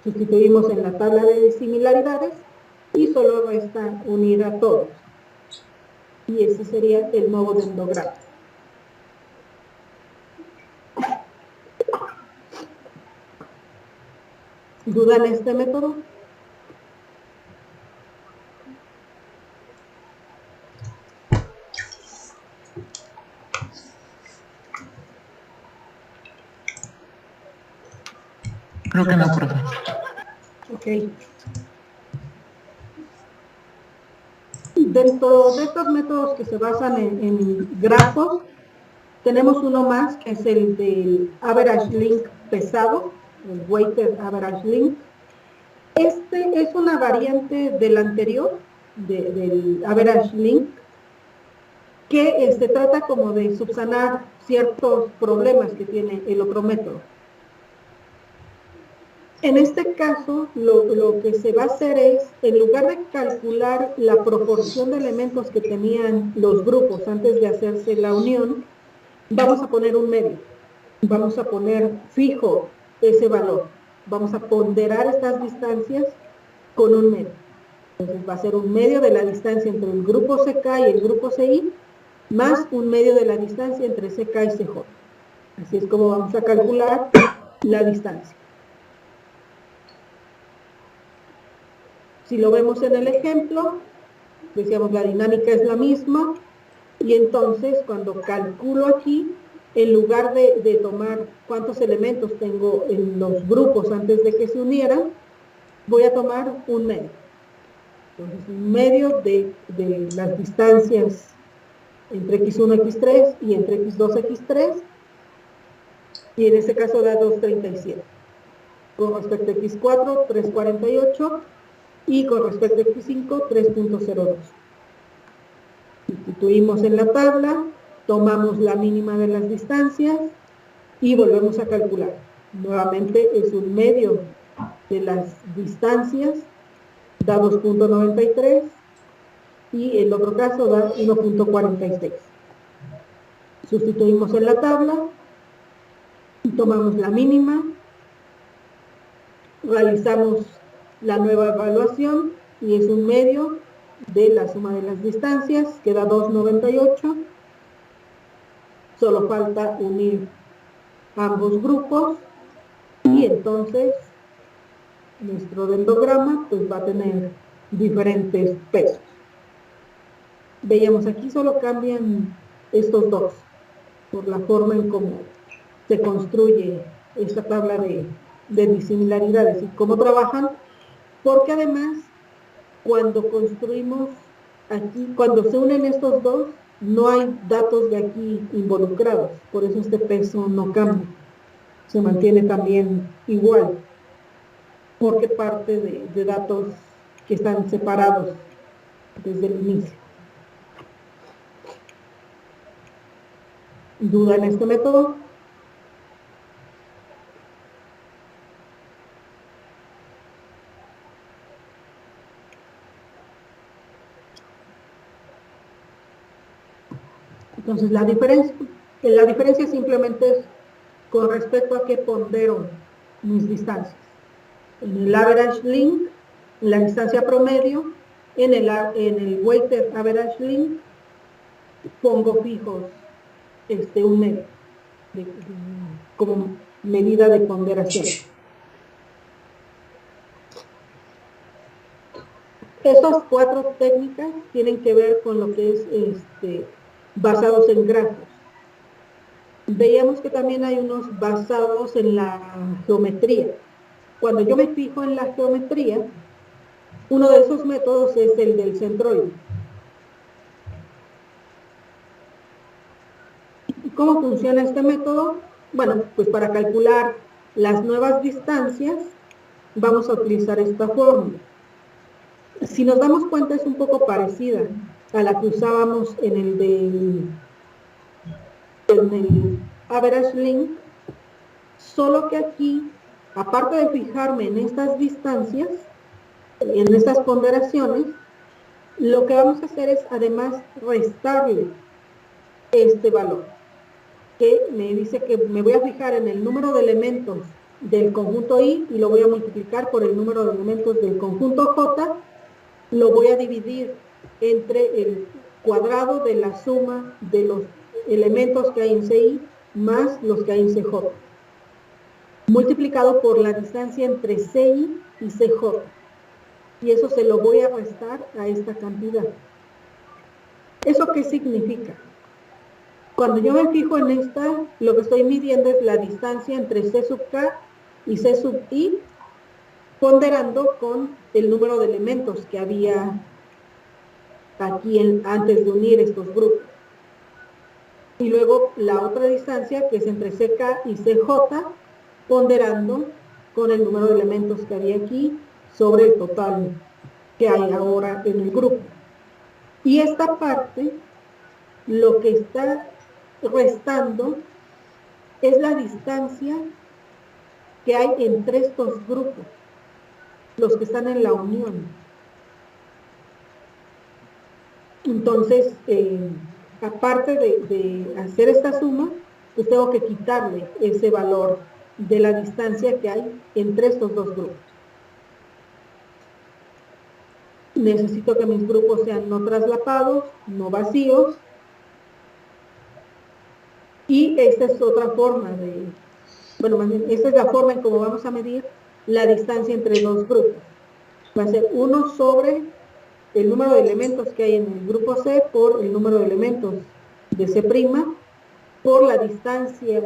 Sustituimos en la tabla de similaridades y solo resta unir a todos. Y ese sería el nuevo dendrograma. ¿Duda en este método? Creo que no, profe. Ok. Dentro de estos métodos que se basan en grafos, tenemos uno más, que es el del average link pesado, el weighted average link. Este es una variante del anterior, del average link, que trata como de subsanar ciertos problemas que tiene el otro método. En este caso, lo que se va a hacer es, en lugar de calcular la proporción de elementos que tenían los grupos antes de hacerse la unión, vamos a poner un medio. Vamos a poner fijo ese valor. Vamos a ponderar estas distancias con un medio. Entonces va a ser un medio de la distancia entre el grupo CK y el grupo CI, más un medio de la distancia entre CK y CJ. Así es como vamos a calcular la distancia. Si lo vemos en el ejemplo, decíamos la dinámica es la misma, y entonces cuando calculo aquí, en lugar de tomar cuántos elementos tengo en los grupos antes de que se unieran, voy a tomar un medio. Entonces, un medio de las distancias entre x1, x3 y entre x2, x3, y en este caso da 2.37. Con respecto a x4, 3.48, y con respecto a x5, 3.02. Sustituimos en la tabla, tomamos la mínima de las distancias y volvemos a calcular. Nuevamente es un medio de las distancias, da 2.93, y el otro caso da 1.46. Sustituimos en la tabla, tomamos la mínima, realizamos la nueva evaluación y es un medio de la suma de las distancias, que da 2.98. Solo falta unir ambos grupos y entonces nuestro dendrograma pues va a tener diferentes pesos. Veíamos aquí solo cambian estos dos por la forma en cómo se construye esta tabla de disimilaridades y cómo trabajan, porque además cuando construimos aquí, cuando se unen estos dos, no hay datos de aquí involucrados, por eso este peso no cambia, se mantiene también igual, porque parte de datos que están separados desde el inicio. ¿Duda en este método? Entonces la diferencia simplemente es con respecto a qué pondero mis distancias. En el average link, en la distancia promedio, en el weighted average link, pongo fijos un medio como medida de ponderación. Estas 4 técnicas tienen que ver con lo que es basados en grafos. Veíamos que también hay unos basados en la geometría. Cuando yo me fijo en la geometría, uno de esos métodos es el del centroide. ¿Cómo funciona este método? Bueno, pues para calcular las nuevas distancias vamos a utilizar esta fórmula. Si nos damos cuenta es un poco parecida a la que usábamos en el average link, solo que aquí, aparte de fijarme en estas distancias, en estas ponderaciones, lo que vamos a hacer es además restarle este valor, que me dice que me voy a fijar en el número de elementos del conjunto I y lo voy a multiplicar por el número de elementos del conjunto J, lo voy a dividir entre el cuadrado de la suma de los elementos que hay en CI más los que hay en CJ, multiplicado por la distancia entre CI y CJ, y eso se lo voy a restar a esta cantidad. ¿Eso qué significa? Cuando yo me fijo en esta, lo que estoy midiendo es la distancia entre C sub K y C sub I, ponderando con el número de elementos que había aquí antes de unir estos grupos. Y luego la otra distancia, que es entre CK y CJ, ponderando con el número de elementos que había aquí sobre el total que hay ahora en el grupo. Y esta parte, lo que está restando es la distancia que hay entre estos grupos, los que están en la unión. Entonces, aparte de hacer esta suma, pues tengo que quitarle ese valor de la distancia que hay entre estos dos grupos. Necesito que mis grupos sean no traslapados, no vacíos. Y esta es otra forma esta es la forma en cómo vamos a medir la distancia entre dos grupos. Va a ser 1 sobre el número de elementos que hay en el grupo C por el número de elementos de C' por la distancia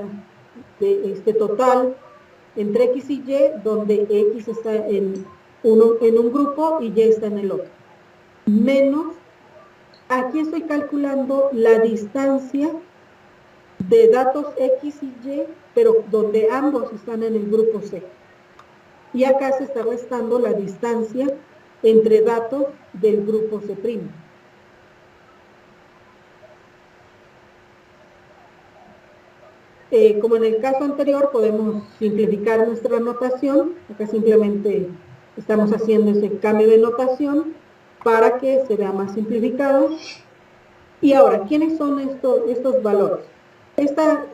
de total entre X y Y, donde X está en un grupo y Y está en el otro, menos Aquí estoy calculando la distancia de datos X y Y, pero donde ambos están en el grupo C. Y acá se está restando la distancia entre datos del grupo C'. Como en el caso anterior, podemos simplificar nuestra notación. Acá simplemente estamos haciendo ese cambio de notación para que se vea más simplificado. Y ahora, ¿quiénes son estos valores? Estas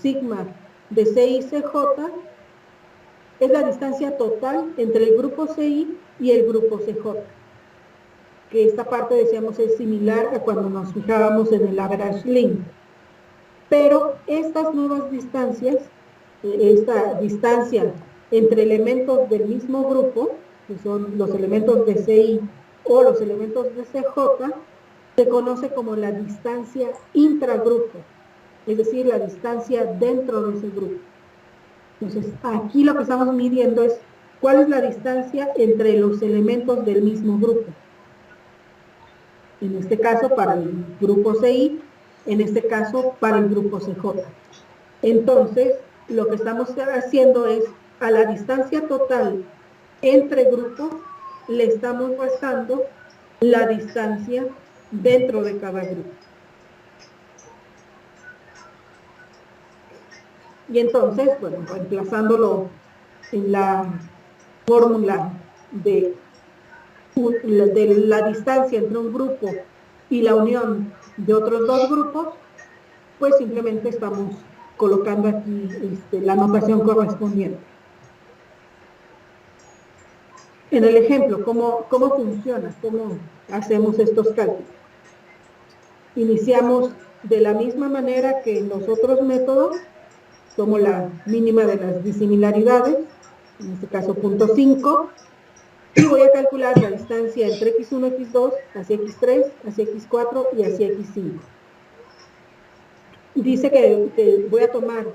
sigma de CI y CJ es la distancia total entre el grupo CI y el grupo CJ, que esta parte decíamos es similar a cuando nos fijábamos en el average length. Pero estas nuevas distancias, esta distancia entre elementos del mismo grupo, que son los elementos de CI o los elementos de CJ, se conoce como la distancia intragrupo, es decir, la distancia dentro de ese grupo. Entonces, aquí lo que estamos midiendo es cuál es la distancia entre los elementos del mismo grupo. En este caso, para el grupo CI, en este caso, para el grupo CJ. Entonces, lo que estamos haciendo es, a la distancia total entre grupos, le estamos restando la distancia dentro de cada grupo. Y entonces, bueno, reemplazándolo en la fórmula de la distancia entre un grupo y la unión de otros dos grupos, pues simplemente estamos colocando aquí la notación correspondiente. En el ejemplo, ¿cómo funciona? ¿Cómo hacemos estos cálculos? Iniciamos de la misma manera que en los otros métodos, tomo la mínima de las disimilaridades, en este caso 0.5, y voy a calcular la distancia entre x1, x2, hacia x3, hacia x4 y hacia x5. Dice que voy a tomar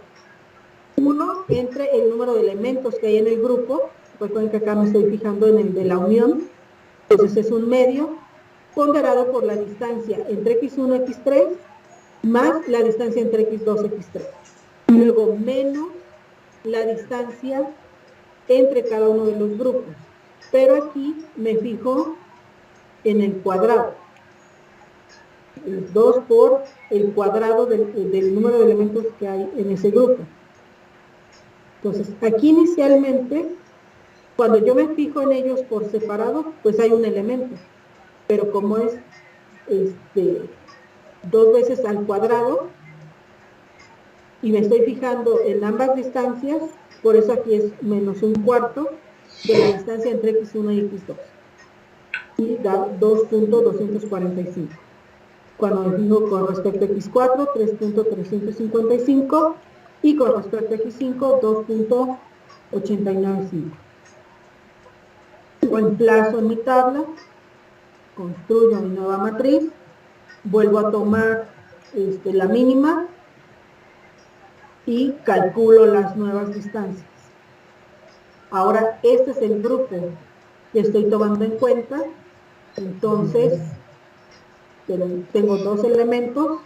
1 entre el número de elementos que hay en el grupo. Recuerden que acá me estoy fijando en el de la unión, entonces es un medio ponderado por la distancia entre x1, x3 más la distancia entre x2, x3. Luego menos la distancia entre cada uno de los grupos. Pero aquí me fijo en el cuadrado. 2 por el cuadrado del número de elementos que hay en ese grupo. Entonces, aquí inicialmente, cuando yo me fijo en ellos por separado, pues hay un elemento. Pero como es 2 veces al cuadrado, y me estoy fijando en ambas distancias, por eso aquí es menos un cuarto de la distancia entre x1 y x2. Y da 2.245. Cuando me fijo con respecto a x4, 3.355. Y con respecto a x5, 2.895. Reemplazo en mi tabla, construyo mi nueva matriz, vuelvo a tomar la mínima y calculo las nuevas distancias. Ahora, este es el grupo que estoy tomando en cuenta. Entonces, tengo 2 elementos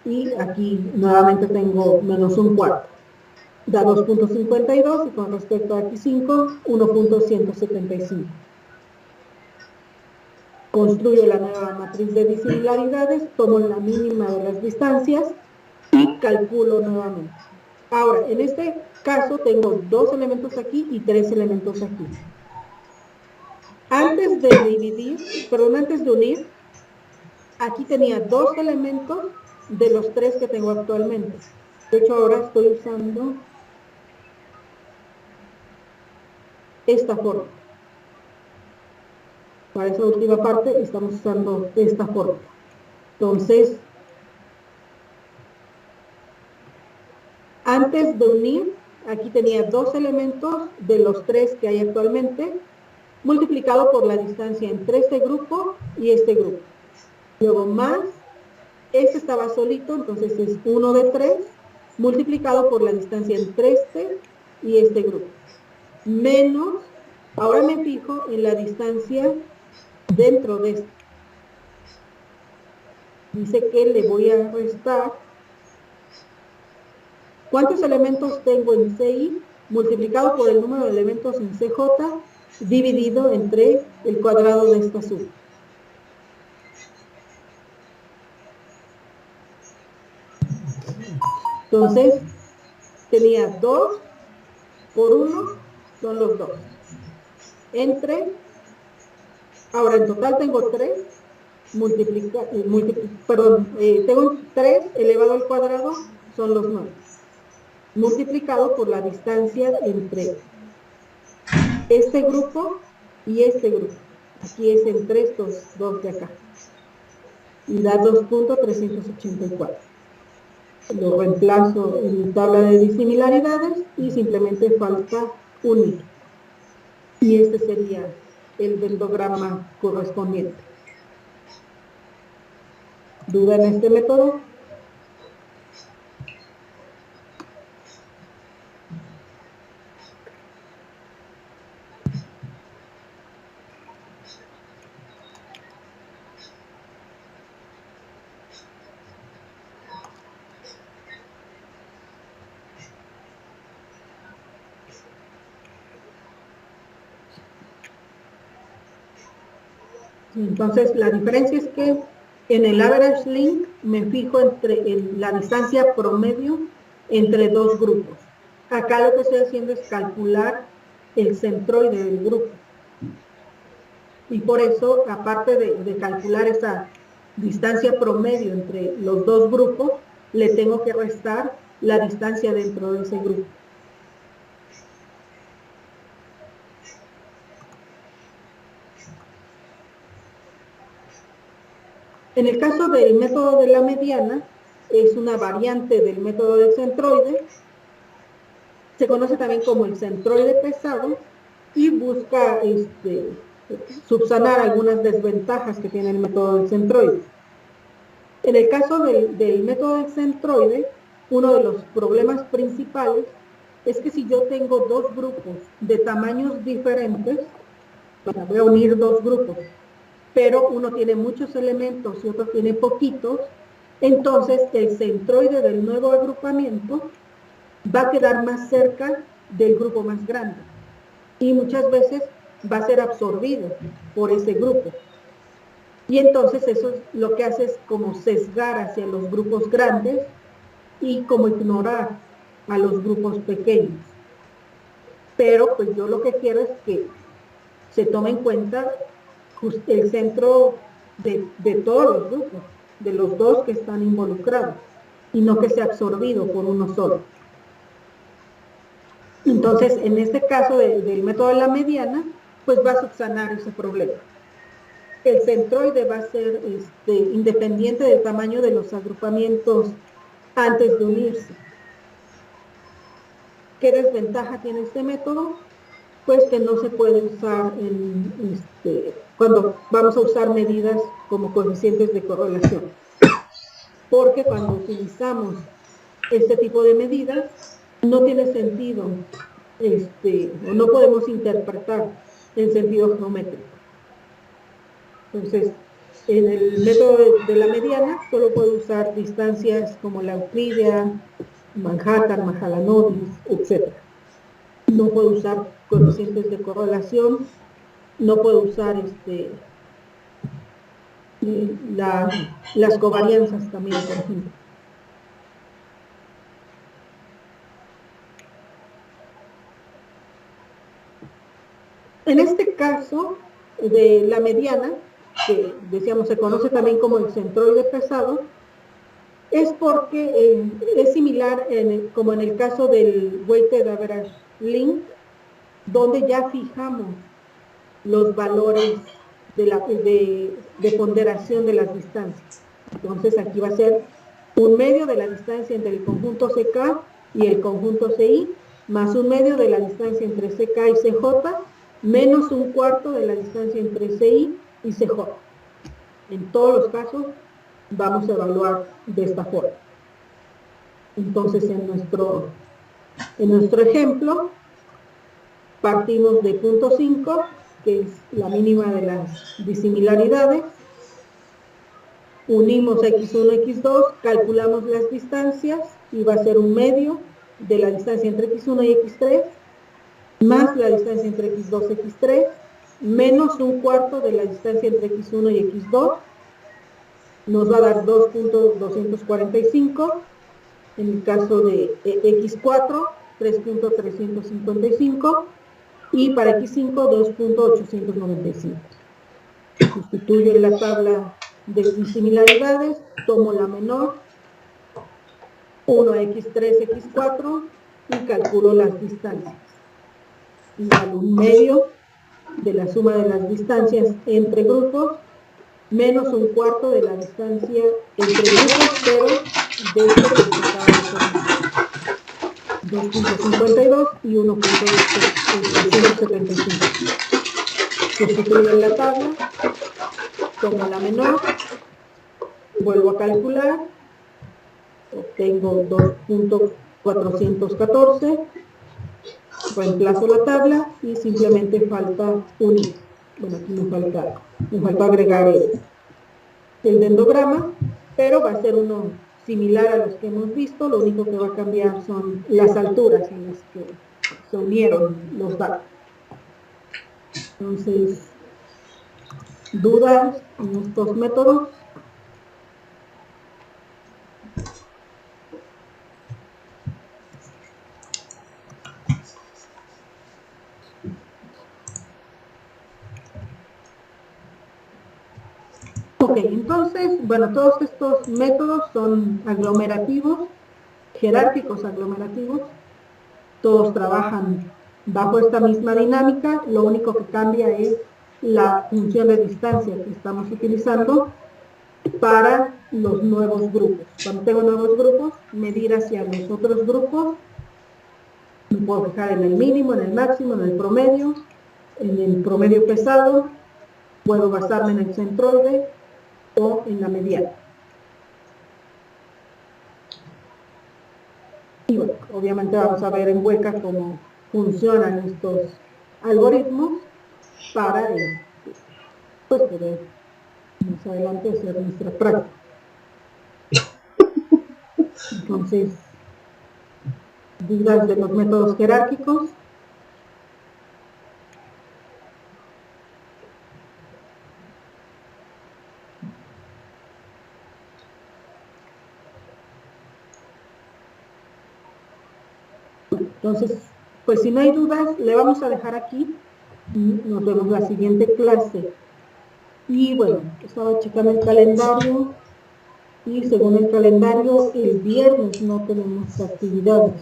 y aquí nuevamente tengo menos un cuarto. Da 2.52 y con respecto a x5, 1.175. Construyo la nueva matriz de disimilaridades, tomo la mínima de las distancias y calculo nuevamente. Ahora, en este caso tengo 2 elementos aquí y 3 elementos aquí. Antes de dividir, antes de unir, aquí tenía 2 elementos de los 3 que tengo actualmente. De hecho, ahora estoy usando esta forma. Para esa última parte estamos usando esta forma. Entonces, antes de unir, aquí tenía 2 elementos de los 3 que hay actualmente, multiplicado por la distancia entre este grupo y este grupo. Luego más, este estaba solito, entonces es 1 de 3, multiplicado por la distancia entre este y este grupo. Menos Ahora me fijo en la distancia dentro de esto. Dice que le voy a restar. ¿Cuántos elementos tengo en CI? Multiplicado por el número de elementos en CJ, dividido entre el cuadrado de esta suma. Entonces, tenía 2 por 1, son los 2. Entre, ahora en total tengo 3, tengo 3 elevado al cuadrado, son los 9. Multiplicado por la distancia entre este grupo y este grupo. Aquí es entre estos dos de acá. Y da 2.384. Lo reemplazo en mi tabla de disimilaridades y simplemente falta unir. Y este sería el dendrograma correspondiente. ¿Duda en este método? Entonces, la diferencia es que en el average link me fijo en la distancia promedio entre dos grupos. Acá lo que estoy haciendo es calcular el centroide del grupo. Y por eso, aparte de calcular esa distancia promedio entre los dos grupos, le tengo que restar la distancia dentro de ese grupo. En el caso del método de la mediana, es una variante del método del centroide, se conoce también como el centroide pesado y busca subsanar algunas desventajas que tiene el método del centroide. En el caso del método del centroide, uno de los problemas principales es que si yo tengo dos grupos de tamaños diferentes, voy a unir dos grupos, pero uno tiene muchos elementos y otro tiene poquitos, entonces el centroide del nuevo agrupamiento va a quedar más cerca del grupo más grande y muchas veces va a ser absorbido por ese grupo. Y entonces eso lo que hace es como sesgar hacia los grupos grandes y como ignorar a los grupos pequeños. Pero pues yo lo que quiero es que se tome en cuenta el centro de todos los grupos, de los dos que están involucrados, y no que sea absorbido por uno solo. Entonces, en este caso del método de la mediana, pues va a subsanar ese problema. El centroide va a ser independiente del tamaño de los agrupamientos antes de unirse. ¿Qué desventaja tiene este método? Pues que no se puede usar cuando vamos a usar medidas como coeficientes de correlación. Porque cuando utilizamos este tipo de medidas, no tiene sentido, o no podemos interpretar en sentido geométrico. Entonces, en el método de la mediana, solo puedo usar distancias como la euclídea, Manhattan, Mahalanobis, etc. No puedo usar coeficientes de correlación, no puedo usar las covarianzas también, por ejemplo. En este caso de la mediana, que decíamos se conoce también como el centroide pesado, es porque es similar como en el caso del weighted average link, donde ya fijamos los valores de ponderación de las distancias. Entonces aquí va a ser un medio de la distancia entre el conjunto CK y el conjunto CI, más un medio de la distancia entre CK y CJ, menos un cuarto de la distancia entre CI y CJ. En todos los casos vamos a evaluar de esta forma. Entonces en nuestro ejemplo Partimos de punto 5, que es la mínima de las disimilaridades. Unimos x1, x2, calculamos las distancias y va a ser un medio de la distancia entre x1 y x3 más la distancia entre x2 y x3 menos un cuarto de la distancia entre x1 y x2. Nos va a dar 2.245. En el caso de x4, 3.355 y para x5, 2.895. Sustituyo en la tabla de disimilaridades, tomo la menor, 1 x3, x4 y calculo las distancias. Igual un medio de la suma de las distancias entre grupos menos un cuarto de la distancia entre grupos, pero de este que se acaba de poner. 2.52 y 1.375. Sustituyo en la tabla, tomo la menor, vuelvo a calcular, obtengo 2.414, reemplazo la tabla y simplemente falta unir. Bueno, aquí me falta agregar el dendrograma, pero va a ser uno similar a los que hemos visto, lo único que va a cambiar son las alturas en las que se unieron los datos. Entonces, ¿dudas en estos métodos? Ok, entonces, bueno, todos estos métodos son aglomerativos, jerárquicos aglomerativos, todos trabajan bajo esta misma dinámica, lo único que cambia es la función de distancia que estamos utilizando para los nuevos grupos. Cuando tengo nuevos grupos, medir hacia los otros grupos, me puedo fijar en el mínimo, en el máximo, en el promedio pesado, puedo basarme en el centroide o en la mediana. Y bueno, obviamente vamos a ver en Weka cómo funcionan estos algoritmos para pues poder más adelante hacer nuestra práctica. Entonces, dudas de los métodos jerárquicos. Entonces, pues si no hay dudas, le vamos a dejar aquí y nos vemos la siguiente clase. Y bueno, estaba checando el calendario y según el calendario, el viernes no tenemos actividades.